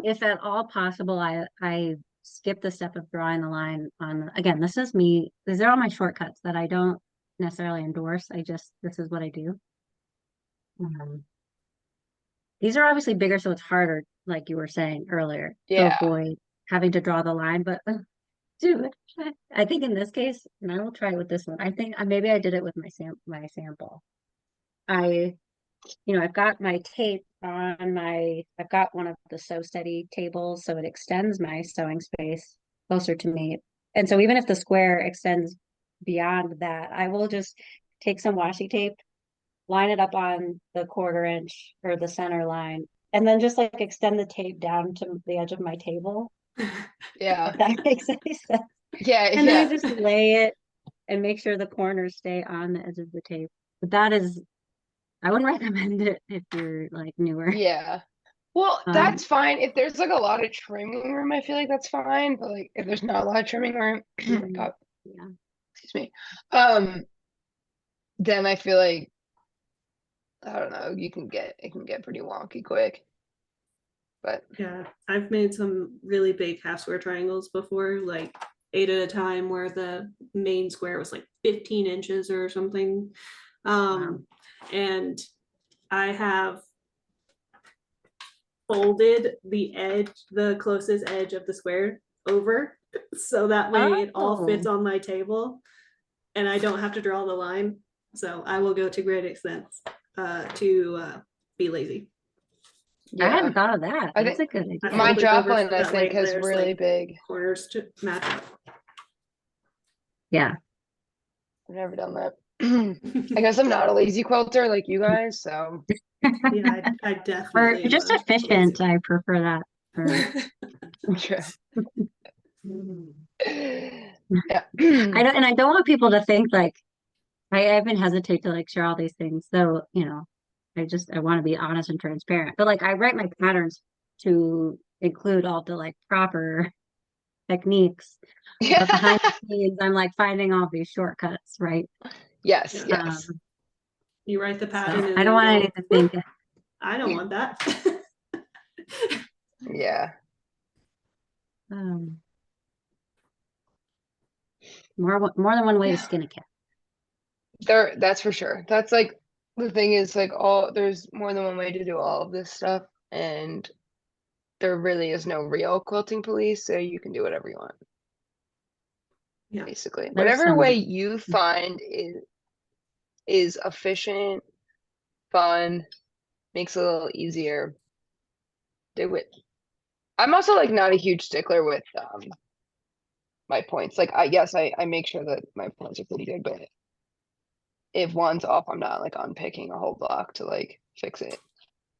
if at all possible, I skip the step of drawing the line on, again, this is me, these are all my shortcuts that I don't necessarily endorse. This is what I do. These are obviously bigger, so it's harder, like you were saying earlier, to Yeah. avoid having to draw the line. But dude, I think in this case, and I will try it with this one. I think maybe I did it with my sample. I've got my tape I've got one of the Sew Steady tables, so it extends my sewing space closer to me. And so even if the square extends beyond that, I will just take some washi tape, line it up on the 1/4 inch or the center line, and then just like extend the tape down to the edge of my table. Yeah. If that makes any sense. Yeah. And then I Yeah. just lay it and make sure the corners stay on the edge of the tape. But I wouldn't recommend it if you're like newer. Yeah. Well, that's fine. If there's like a lot of trimming room, I feel like that's fine. But like if there's not a lot of trimming room, oh my God, Yeah. excuse me. Then I feel like I don't know, it can get pretty wonky quick. But Yeah, I've made some really big half square triangles before, like 8 at a time, where the main square was like 15 inches or something. And I have folded the closest edge of the square over, so that way it all fits on my table and I don't have to draw the line. So I will go to great extents to be lazy. I yeah, hadn't thought of that. I That's think a good idea. my fold it over Joplin, so I that way think, has there's, really like, big. corners to match up. Yeah. I've never done that. I guess I'm not a lazy quilter like you guys, so Yeah, I Or definitely just am efficient. I prefer that. sure. Yeah. I don't want people to think like I even hesitate to like share all these things. So, I want to be honest and transparent. But like I write my patterns to include all the like proper techniques. But behind Yeah. the scenes, I'm like finding all these shortcuts, right? Yes, Yeah. Um, yes. You write the so pattern and I don't then want go, anyone to think, "Whoop, I don't want that." Yeah. um, more than one way to Yeah. skin a cat. That's for sure. That's like the thing is like there's more than one way to do all of this stuff, and there really is no real quilting police, so you can do whatever you want, Yeah. basically. There's Whatever way some, you find is efficient, fun, makes it a little easier, do it. I'm also like not a huge stickler with my points. Like I make sure that my points are pretty good, but if one's off, I'm not like unpicking a whole block to like fix it,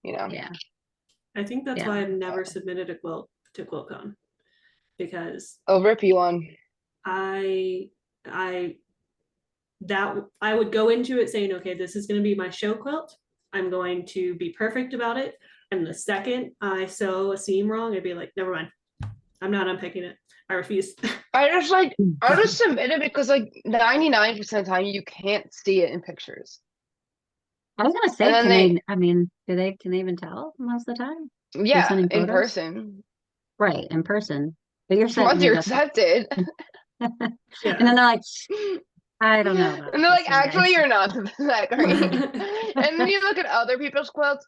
you know? yeah, I think that's yeah. why I've never submitted a quilt to QuiltCon, because I'll rip you one. I I I would go into it saying, okay, this is going to be my show quilt. I'm going to be perfect about it. And the second I sew a seam wrong, I'd be like, never mind. I'm not unpicking it. I refuse. I just submit it because like 99% of the time you can't see it in pictures. I was gonna And say, then I mean, can they even tell most of the time? You're yeah, sending in photos? person. Right, in person. But you're Once sending you're just accepted. and then Yeah. they're like, I don't know And about they're this like, one, guys. actually, you're not that great. And then you look at other people's quilts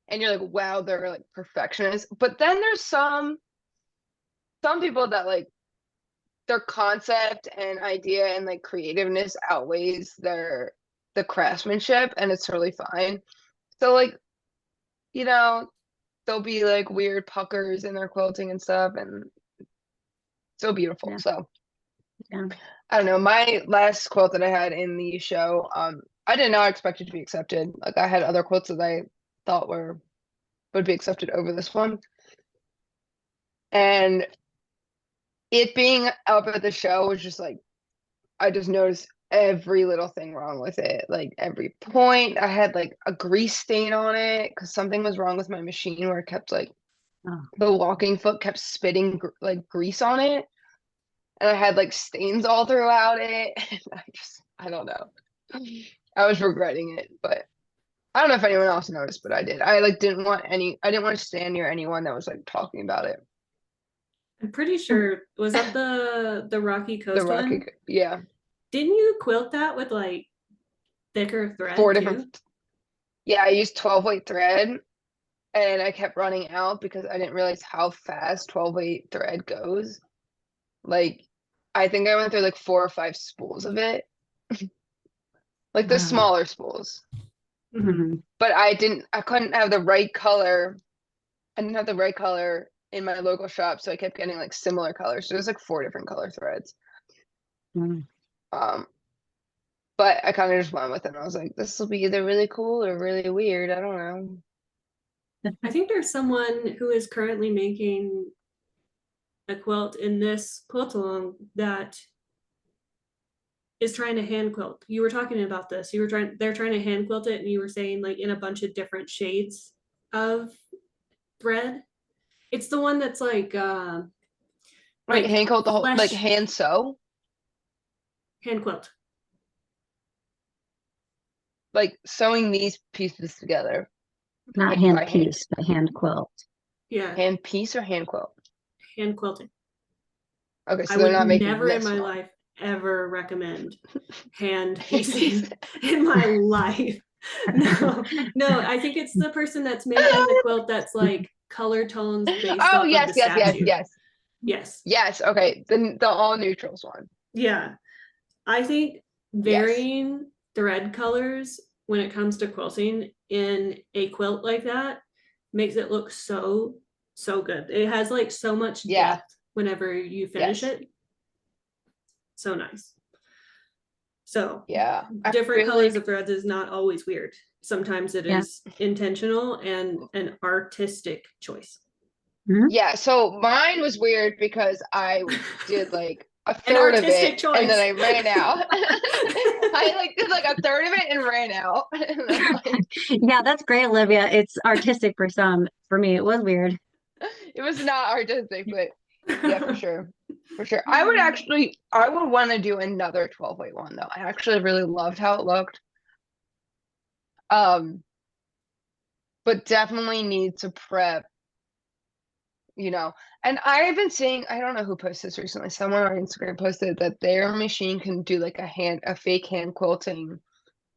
and you're like, wow, they're like perfectionists. But then there's some people that like their concept and idea and like creativeness outweighs the craftsmanship, and it's totally fine. So like, you know, there'll be like weird puckers in their quilting and stuff, and so beautiful. Yeah. So Yeah. I don't know. My last quilt that I had in the show, I did not expect it to be accepted. Like I had other quilts that I thought would be accepted over this one. And it being up at the show was just like I just noticed every little thing wrong with it. Like every point, I had like a grease stain on it because something was wrong with my machine where it kept like Oh, the walking foot kept spitting like grease on it. And I had like stains all throughout it. And I don't know. I was regretting it, but I don't know if anyone else noticed, but I did. I like I didn't want to stand near anyone that was like talking about it. I'm pretty sure, was that the Rocky The Coast Rocky, one? yeah, Didn't you quilt that with like thicker four thread too? different. Yeah, I used 12 weight thread, and I kept running out because I didn't realize how fast 12 weight thread goes. Like, I think I went through like 4 or 5 spools of it, like the wow. smaller spools. Mhm. But I couldn't have the right color. I didn't have the right color in my local shop, so I kept getting like similar colors. So it was like 4 different color threads. Mm. Um, but I kind of just went with it. And I was like, this will be either really cool or really weird. I don't know. I think there's someone who is currently making a quilt in this quilt along that is trying to hand quilt. You were talking about this. They're trying to hand quilt it, and you were saying like in a bunch of different shades of thread. It's the one that's Like like hand coat the whole, like flesh hand sew, hand quilt. like sewing these pieces together, Not like hand by hand. piece, but hand quilt. Yeah, Hand piece or hand quilt? hand quilting. Okay, I so they're would not making never in this my one. life ever recommend hand Hand piece. piecing in my life. No, no, I think it's the person that's making the quilt that's like color tones based Oh, off of the yes, yes, yes, statue. yes. Yes. Yes, okay. The all neutrals one. Yeah. I think Yes. varying thread colors when it comes to quilting in a quilt like that makes it look so, so good. It has like so much Yeah. depth whenever you finish Yes. it. So nice. So Yeah. I different feel colors like of threads is not always weird. Sometimes it Yeah. is intentional and an artistic choice. Yeah, so mine was weird because I did like a An third of artistic it and then choice. I ran out. I like did like a third of it and ran out. And then, like, Yeah, that's great, Olivia. It's artistic for some. For me, it was weird. it was not artistic, but yeah, for sure. For sure. I would want to do another 12 weight one though. I actually really loved how it looked. Um, but definitely need to prep, you know. And I've been seeing, I don't know who posted this recently. Someone on Instagram posted that their machine can do like a fake hand quilting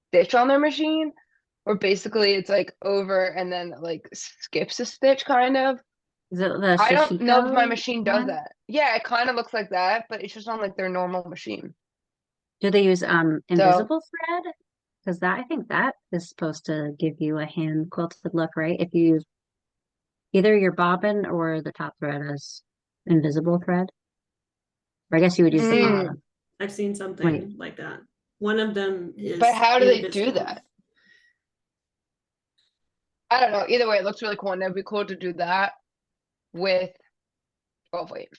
stitch on their machine, where basically it's like over and then like skips a stitch kind of. Is it the I don't know if my Shishiko machine does one? that. Yeah, it kind of looks like that, but it's just on like their normal machine. Do they use So invisible thread? Because that I think that is supposed to give you a hand quilted look, right? If you use either your bobbin or the top thread as invisible thread. Or I guess you would use the Seen, mm, bottom. I've seen Wait, something like that. One of them but is how do they do invisible. that? I don't know. Either way, it looks really cool, and it'd be cool to do that with 12 weight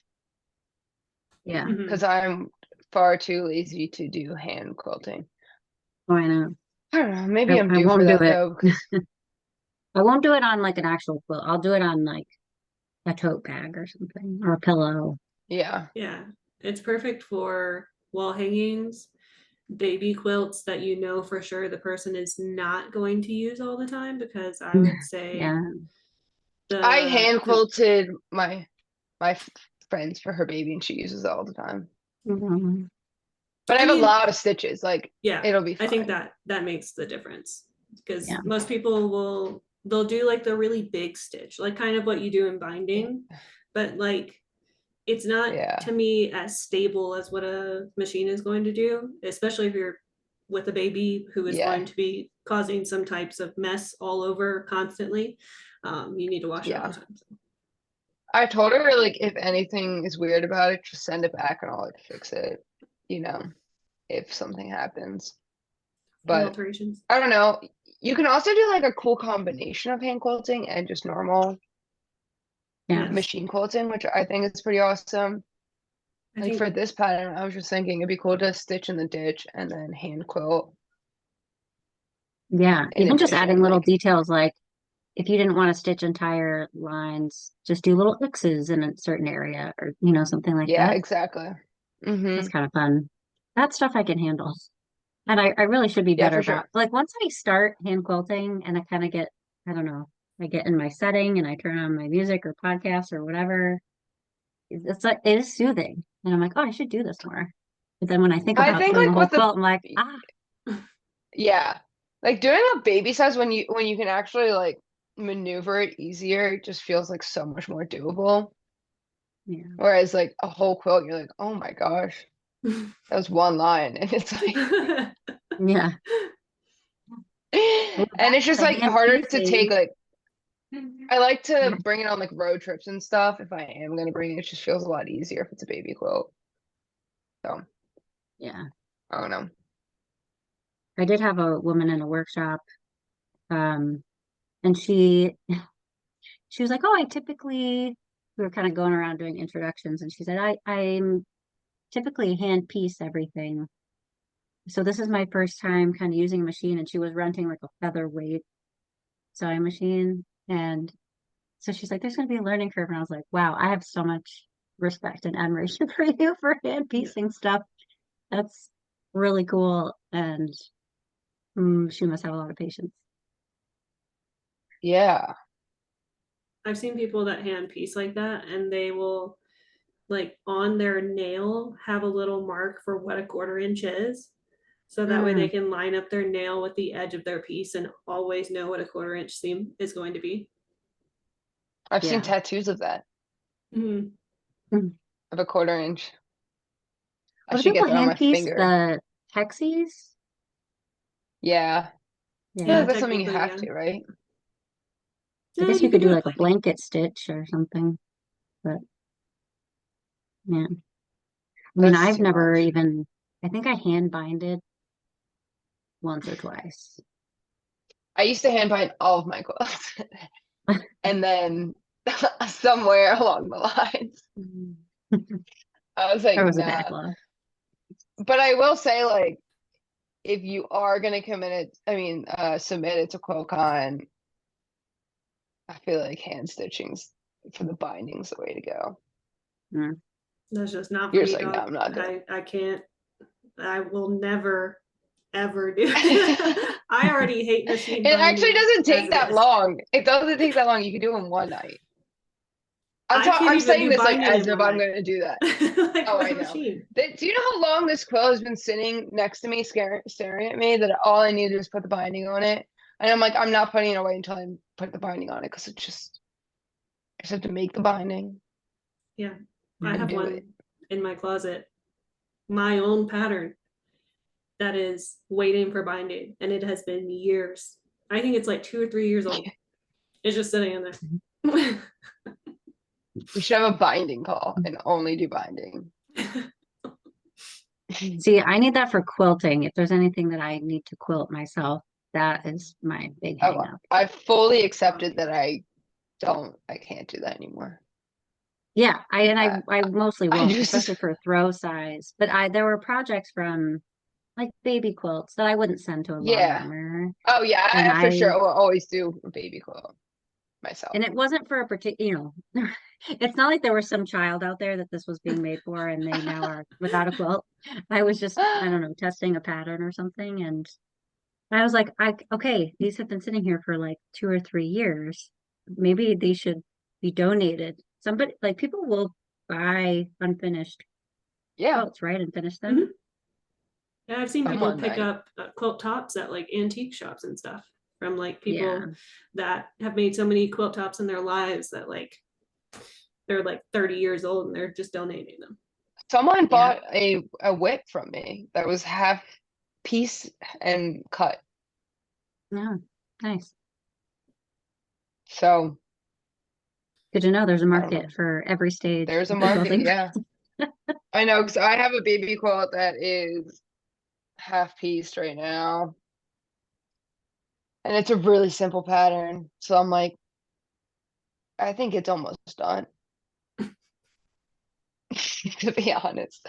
yeah. Mhm. because I'm far too lazy to do hand quilting. Oh, I know. I don't know. Maybe I'm I due for won't do that it. though, because I won't do it on like an actual quilt. I'll do it on like a tote bag or something or a pillow. yeah, Yeah, it's perfect for wall hangings, baby quilts that you know for sure the person is not going to use all the time, because I would say Yeah. I the hand quilted my friends for her baby, and she uses it all the time. Mhm. But I I have a mean, lot of stitches. Like yeah, it'll be I think fine. that makes the difference, because Yeah. most people they'll do like the really big stitch, like kind of what you do in binding, but like it's not Yeah, to me as stable as what a machine is going to do, especially if you're with a baby who is yeah, going to be causing some types of mess all over constantly. You need to wash it all the yeah. time. So. I told her like if anything is weird about it, just send it back and I'll like fix it. You know, if something happens. Any But alterations? I don't know. You can also do like a cool combination of hand quilting and just normal Yeah. Yes. machine quilting, which I think is pretty awesome. I Like think for this pattern, I was just thinking it'd be cool to stitch in the ditch and then hand quilt Yeah. in Even just addition. adding little Like, details like if you didn't want to stitch entire lines, just do little X's in a certain area or, something like yeah, that. exactly. That's Mm-hmm. kind of fun. That stuff I can handle. And I really should be Yeah, better for about sure. like once I start hand quilting and I kind of get, I don't know, I get in my setting and I turn on my music or podcast or whatever. It's like it is soothing. And I'm like, oh, I should do this more. But then when I think I about think doing a like whole with the quilt, I'm like, ah, yeah, like doing a baby size when you can actually like maneuver it easier, it just feels like so much more doable. yeah. Whereas like a whole quilt, you're like, oh my gosh, that was one line, and it's like, Yeah. Well, and back it's to just the like hand harder to take. piecing. Like I like to bring it on like road trips and stuff. If I am gonna bring it, it just feels a lot easier if it's a baby quilt. So Yeah. I don't know. I did have a woman in a workshop, um, and she was like, "Oh, I typically," we were kind of going around doing introductions, and she said, I'm typically hand piece everything. So this is my first time kind of using a machine," and she was renting like a featherweight sewing machine, and so she's like, "There's going to be a learning curve," and I was like, "Wow, I have so much respect and admiration for you for hand Yeah. piecing stuff. That's really cool," and she must have a lot of patience. Yeah, I've seen people that hand piece like that, and they will like on their nail have a little mark for what a 1/4 inch is. So that way they Mm, can line up their nail with the edge of their piece and always know what a 1/4 inch seam is going to be. I've seen yeah. tattoos of that Mhm. Mm. of a 1/4 inch. I What do should get people that on hand my piece? finger. The hexies? Yeah, I feel Yeah, like Yeah. that's something you technically, have yeah. to, right? I Yeah, guess you you could could do do a like a blanket. blanket stitch or something, but yeah. I mean, That's I've too never much. even, I think I hand binded once or twice. I used to hand bind all of my quilts, and then somewhere along the lines. I was like, There was a nah. backlog. But I will say, like, if you are gonna submit it to QuiltCon, I feel like hand stitching's for the binding's the way to go. That's just not for You're me, just like, no, dog. I'm not doing I can't. I will never ever do it. I already hate machine It actually binding doesn't as take it that is. long. It doesn't take that long. You can do it in one night. I can't I'm even saying do this like binding as in if one I'm night. gonna do that. Like Oh, with I a know. machine. Do you know how long this quill has been sitting next to me, staring at me? That all I need to do is put the binding on it, and I'm like, I'm not putting it away until I put the binding on it because I just have to make the binding. Yeah, I and have do one it. in my closet, my own pattern that is waiting for binding, and it has been years. I think it's like 2 or 3 years old. It's just sitting in there. We should have a binding call and only do binding. See, I need that for quilting. If there's anything that I need to quilt myself, that is my big hang Oh, up. I fully accepted that I can't do that anymore. Yeah, I mostly I won't, just- especially for throw size. But there were projects from like baby quilts that I wouldn't send to a lawn Yeah. warmer. Oh yeah, And I for sure will always do a baby quilt myself. And it wasn't for a particular, it's not like there was some child out there that this was being made for and they now are without a quilt. I was just, I don't know, testing a pattern or something. And I was like, okay, these have been sitting here for like 2 or 3 years. Maybe they should be donated. Somebody, like people will buy unfinished Yeah. quilts, right? And finish them. Mhm. Yeah, I've seen people Someone pick might. up quilt tops at like antique shops and stuff from like people Yeah. that have made so many quilt tops in their lives that like they're like 30 years old and they're just donating them. Someone bought a whip from me that was half piece and cut. Yeah, nice. So Good to know there's a I don't know. market for every stage. There's a of market, quilting. yeah. I know, because I have a baby quilt that is half pieced right now. And it's a really simple pattern. So I'm like, I think it's almost done. To be honest.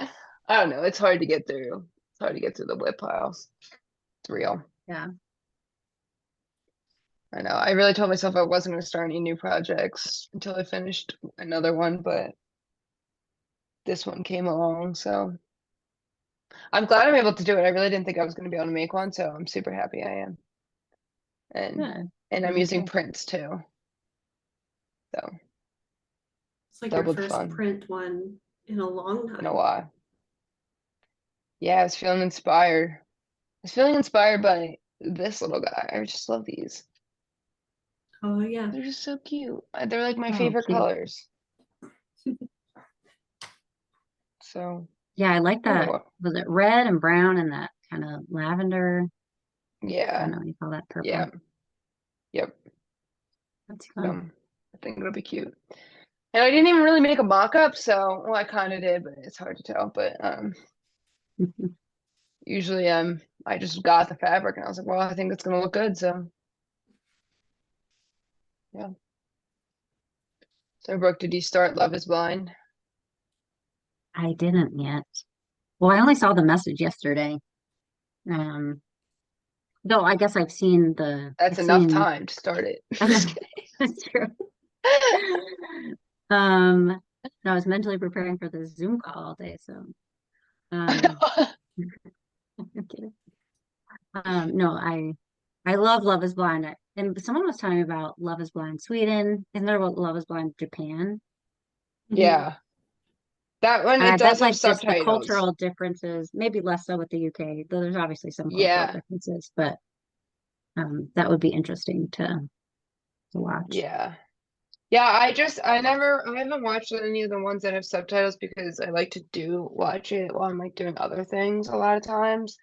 I don't know. It's hard to get through. It's hard to get through the whip piles. It's real. Yeah. I know. I really told myself I wasn't going to start any new projects until I finished another one, but this one came along, so I'm glad I'm able to do it. I really didn't think I was going to be able to make one, so I'm super happy I am. Good. And I'm Me using too. prints too. So It's like your doubled first fun print one in a long in a time. while. Yeah, I was feeling inspired. I was feeling inspired by this little guy. I just love these. Oh yeah. They're just so cute. They're like my Oh, favorite cute. colors. So Yeah, I like that. oh, Was it red and brown and that kind of lavender? I yeah, don't know what you call that, purple. yeah, yep. That's So fun. I think it'll be cute. And I didn't even really make a mock-up, so well, I kind of did, but it's hard to tell. But usually I just got the fabric and I was like, well, I think it's gonna look good, so yeah. So Brooke, did you start Love is Blind? I didn't yet. Well, I only saw the message yesterday. Though I guess I've seen That's enough time to start it. That's true. No, I was mentally preparing for the Zoom call all day, so I'm kidding. No, I love Love is Blind. And someone was telling me about Love is Blind Sweden. Isn't there about Love is Blind Japan? Yeah. That one, And I it does bet have like just the subtitles. cultural differences, maybe less so with the UK, though there's obviously some cultural Yeah. differences, but that would be interesting to watch. Yeah. Yeah, I haven't watched any of the ones that have subtitles because I like to watch it while I'm like doing other things a lot of times.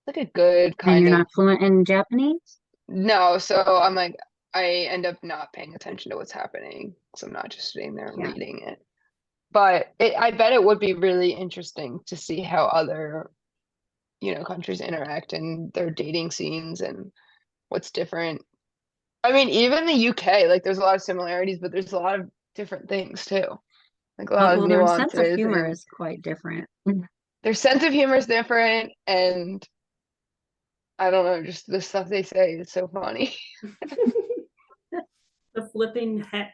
Like a good And kind you're of not fluent in Japanese? no, so I'm like I end up not paying attention to what's happening. So I'm not just sitting there Yeah. reading it. But I bet it would be really interesting to see how other, countries interact in their dating scenes and what's different. I mean, even the UK, like there's a lot of similarities, but there's a lot of different things too. Like a lot of Well, their sense of nuances, humor and is quite different. their sense of humor is different, and I don't know, just the stuff they say is so funny. The flipping heck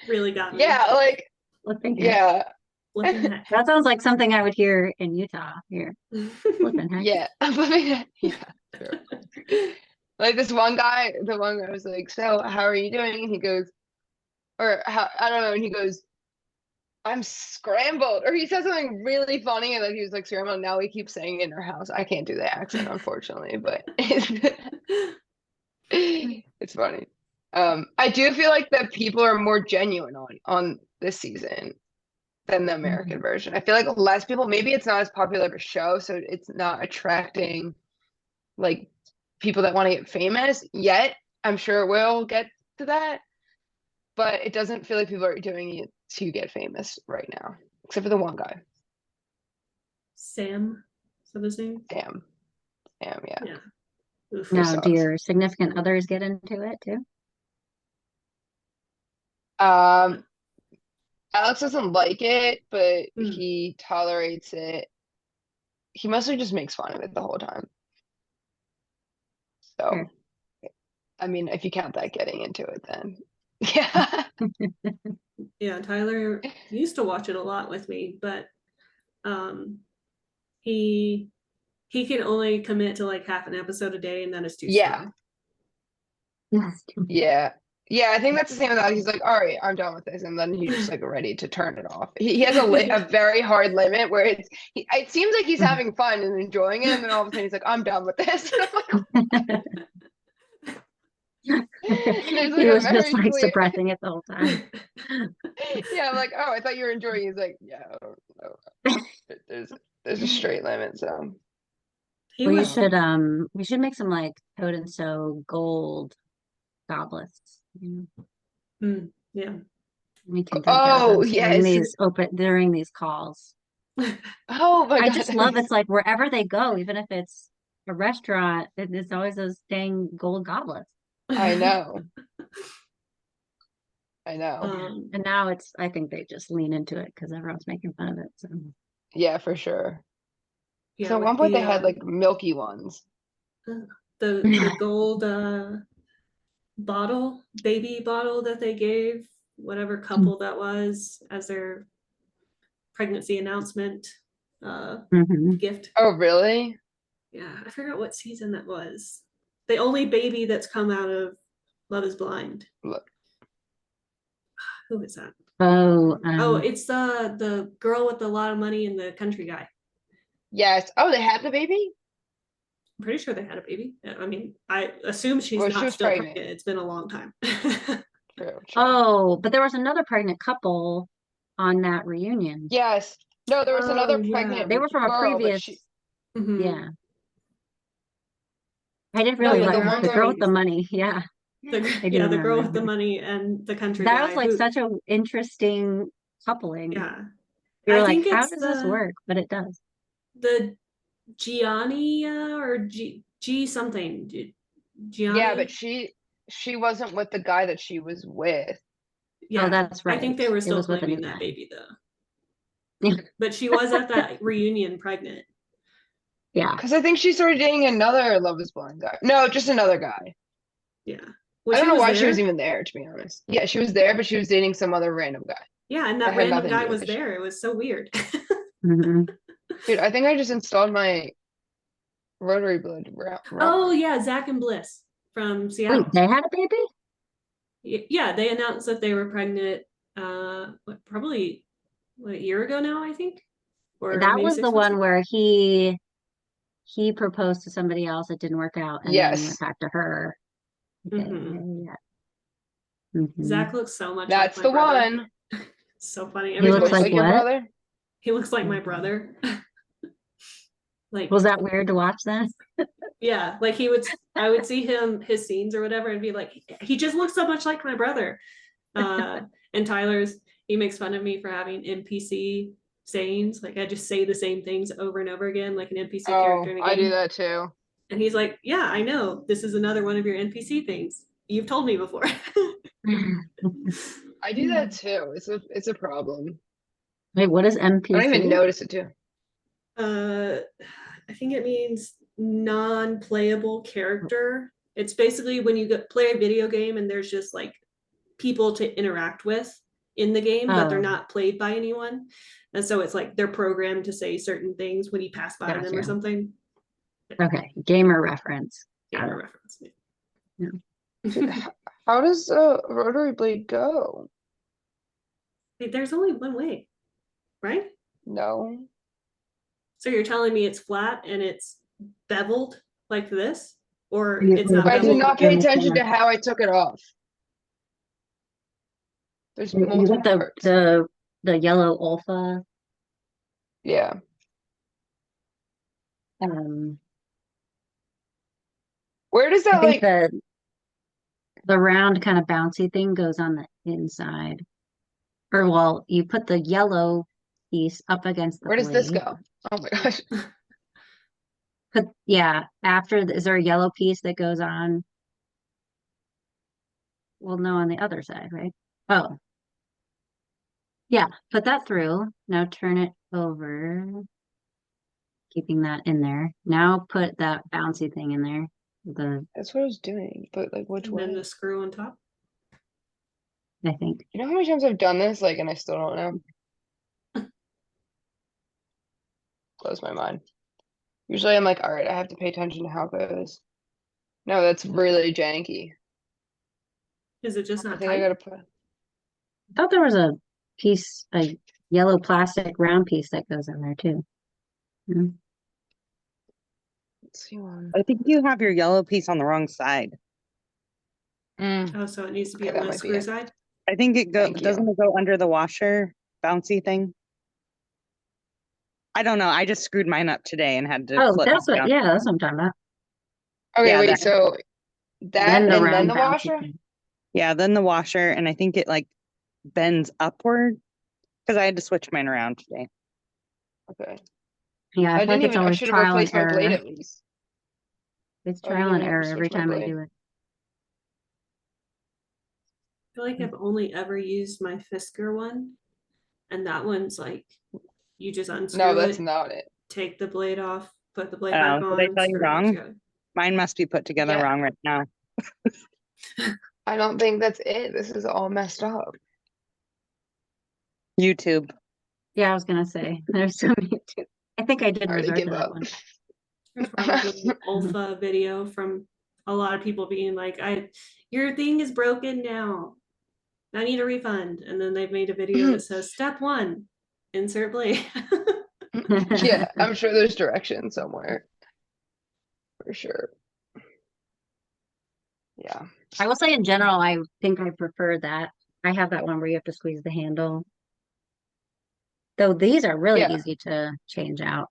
really got me. Yeah, like Flipping heck. yeah, Flipping heck. That sounds like something I would hear in Utah here. Flipping heck. yeah. Yeah. True. Like this one guy, the one guy was like, "So, how are you doing?" And he goes, or how I don't know, and he goes, "I'm scrambled," or he said something really funny, and then he was like scrambled. Now we keep saying it in our house. I can't do the accent, unfortunately, but it's funny. I do feel like that people are more genuine on this season than the American version. I feel like less people, maybe it's not as popular of a show, so it's not attracting like people that want to get famous yet. I'm sure it will get to that, but it doesn't feel like people are doing it to get famous right now, except for the one guy, Sam, is that his name? Sam. Sam, yeah. Yeah. Oof. Who Now, do sucks. your significant others get into it too? Um, Alex doesn't like it, but Mm. he tolerates it. He mostly just makes fun of it the whole time. So, Fair. I mean, if you count that getting into it, then yeah. Yeah, Tyler used to watch it a lot with me, but he can only commit to like half an episode a day, and then it's too Yeah. slow. Yeah. Yeah, I think that's the same with that. He's like, all right, I'm done with this. And then he's just like ready to turn it off. He has a very hard limit where it seems like he's having fun and enjoying it. And then all of a sudden he's like, I'm done with this. And there's like He a was just very like clear, suppressing it the whole time. yeah, I'm like, oh, I thought you were enjoying it. He's like, yeah, I don't know. There's a straight limit, so He We was should make some like toad and sew gold goblets. yeah. We can drink out of oh those during yes. these calls. Oh my I god, just that love makes- it's like wherever they go, even if it's a restaurant, it's always those dang gold goblets. I know. I know. And now I think they just lean into it because everyone's making fun of it. So Yeah, for sure. Yeah, So at with one point the they had like milky ones. the gold baby bottle that they gave whatever couple that was as their pregnancy announcement Mhm. gift. Oh, really? Yeah, I forgot what season that was. The only baby that's come out of Love is Blind. Look. Who is that? Oh, It's the girl with a lot of money and the country guy. Yes. Oh, they had the baby? I'm pretty sure they had a baby. I mean, I assume she's Well, she not was still pregnant. pregnant. It's been a long time. True. oh, but there was another pregnant couple on that reunion. Yes. No, there was another Oh, yeah. pregnant They were from a girl, but previous. she Mhm. Yeah, I didn't No, really but like the they one the had girl with the babies. money. Yeah, I do The girl remember with the her. money and the country That guy. was like who, such an interesting coupling. yeah. You're I like, think how it's does this work? But it does. the Gianni or G something. Gianni. yeah, but she wasn't with the guy that she was with. Yeah, Oh, that's I think right. they were It still was with a claiming new that guy. baby though. But she was at that reunion pregnant. Yeah. Because I think she started dating another Love is Blind guy. No, just another guy. Yeah. I Well, don't she know was why she was there. even there, to be honest. Yeah, she was there, but she was dating some other random guy. Yeah, and That that had random nothing to guy do with was the show. there. It was so weird. Mhm. Dude, I think I just installed my rotary blade. Oh yeah, Zach and Bliss from Seattle. Wait, they had a baby? Yeah, they announced that they were pregnant probably a year ago now, I think. Or That maybe was 6 the months one ago. where he proposed to somebody else, it didn't work out, and then went Yes, back to her. Okay, Mhm. yeah. Mhm. Zach looks so much that's like the my brother. one. So funny. He Every time looks I like see your him, what? brother? he looks like my brother. Like, Was that weird to watch that? yeah, like I would see his scenes or whatever, and be like, he just looks so much like my brother. And Tyler's, he makes fun of me for having NPC sayings. Like I just say the same things over and over again, like an NPC Oh, character in a I do game. that too. And he's like, yeah, I know. This is another one of your NPC things. You've told me before. I do that too. It's a problem. Wait, what is I don't even NPC? notice it too. I think it means non-playable character. It's basically when you play a video game and there's just like people to interact with in the game, but they're Oh. not played by anyone. And so it's like they're programmed to say certain things when you pass by them or Gotcha. something. Okay, gamer reference. Gamer reference. Dude, how does a rotary blade go? Wait, there's only one way, right? No. So you're telling me it's flat and it's beveled like this, or Yeah, it's not I did beveled? not pay attention to how I took it off. There's You multiple got parts. the yellow alpha. Yeah. Where does I that think like the round kind of bouncy thing goes on the inside. Or well, you put the yellow piece up against the where does this blade. go? Oh my gosh. Yeah, is there a yellow piece that goes on? Well, no, on the other side, right? Oh. Yeah, put that through. Now turn it over. Keeping that in there. Now put that bouncy thing in there. That's what I was doing, but like which And way? then the screw on top. I think. You know how many times I've done this, like, and I still don't know? Blows my mind. Usually I'm like, all right, I have to pay attention to how it goes. No, that's really janky. Is it just I not think I tight? gotta put. I thought there was a yellow plastic round piece that goes in there too. Hmm. Let's see one. I think you have your yellow piece on the wrong side. Oh, so it needs to be Okay, on that the might be screw it. side. I think Thank you. doesn't it go under the washer bouncy thing? I don't know. I just screwed mine up today and had to Oh, flip that's it what. down. Yeah, that's what I'm talking about. Okay, Yeah, wait, that- so that Then the and then round the bouncy washer? thing. Yeah, then the washer, and I think it like bends upward because I had to switch mine around today. Okay. Yeah, I feel like it's I always should have trial and replaced my blade error. at least. It's Oh, I didn't trial and even error switch every my time I blade. do it. I feel like I've only ever used my Fisker one, and that one's like you just unscrew No, that's it, not it. take the blade off, put the blade back Did I on, tell you screw it back wrong? together. Mine must be put together Yeah. wrong right now. I don't think that's it. This is all messed up. YouTube. Yeah, I was gonna say there's so many too. I think I did I already resort give to that up. one. There's probably an alpha video from a lot of people being like, your thing is broken now. I need a refund. And then they've made a video that says step 1, insert blade. Yeah, I'm sure there's directions somewhere. For sure. Yeah. I will say in general, I think I prefer that. I have that one where you have to squeeze the handle. Though these are really Yeah. easy to change out.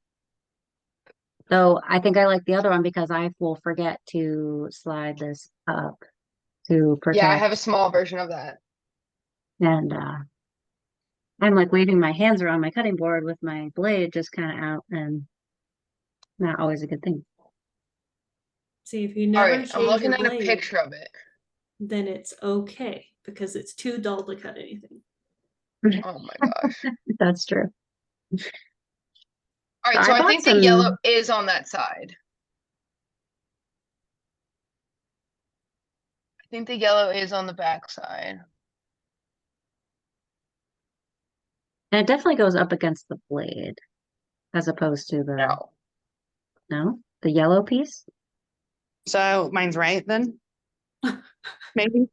Though I think I like the other one because I will forget to slide this up to Yeah, I have a protect. small version of that. And I'm like waving my hands around my cutting board with my blade just kind of out, and not always a good thing. See, if you All never right, I'm change looking your at a blade, picture of it. then it's okay because it's too dull to cut anything. Oh my gosh. That's true. All right, so I I bought think the some- yellow is on that side. I think the yellow is on the back side. And it definitely goes up against the blade as opposed to the, No. the yellow piece. So mine's right then? Maybe.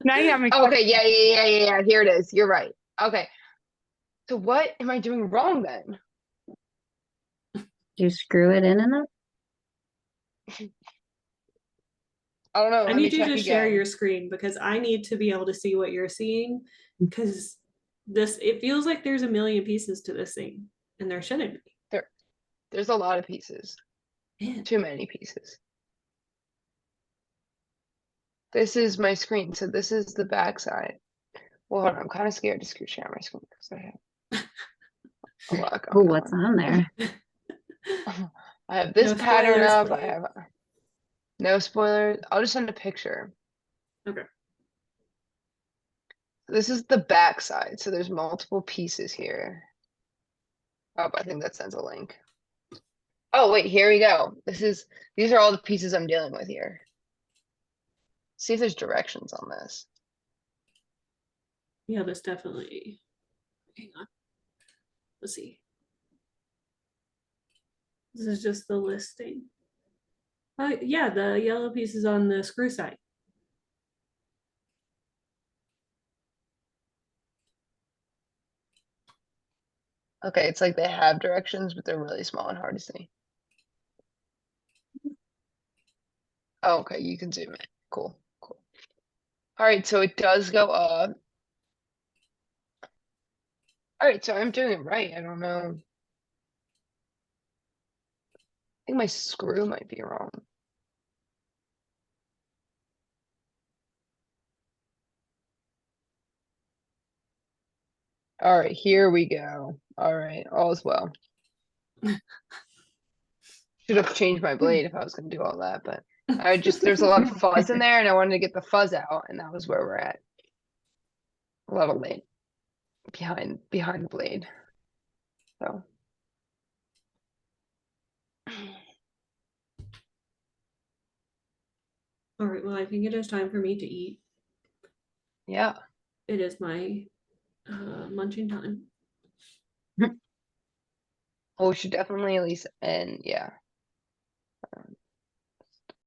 Now you have me. Okay, yeah. Here it is. You're right. Okay. So what am I doing wrong then? Do you screw it in enough? I don't know. I Let me need you check to share again. your screen because I need to be able to see what you're seeing because it feels like there's a million pieces to this thing and there shouldn't be. There's a lot of pieces. Man. Too many pieces. This is my screen. So this is the back side. Well, hold on. I'm kind of scared to share my screen because I have a lot Oh, going what's on there? I have this No pattern spoilers, up. I please. have No spoilers. I'll just send a picture. Okay. This is the back side, so there's multiple pieces here. Oh, I think that sends a link. Oh, wait, here we go. These are all the pieces I'm dealing with here. See if there's directions on this. Yeah, that's definitely. Hang on. Let's see. This is just the listing. Yeah, the yellow piece is on the screw side. Okay, it's like they have directions, but they're really small and hard to see. Oh, okay, you can zoom in. Cool, cool. All right, so it does go up. All right, so I'm doing it right. I don't know. I think my screw might be wrong. All right, here we go. All right, all's well. Should have changed my blade if I was going to do all that, but there's a lot of fuzz in there and I wanted to get the fuzz out, and that was where we're at. A lot of lane behind the blade. So All right, well, I think it is time for me to eat. yeah. It is my munching time. Well, we should definitely at least end, yeah.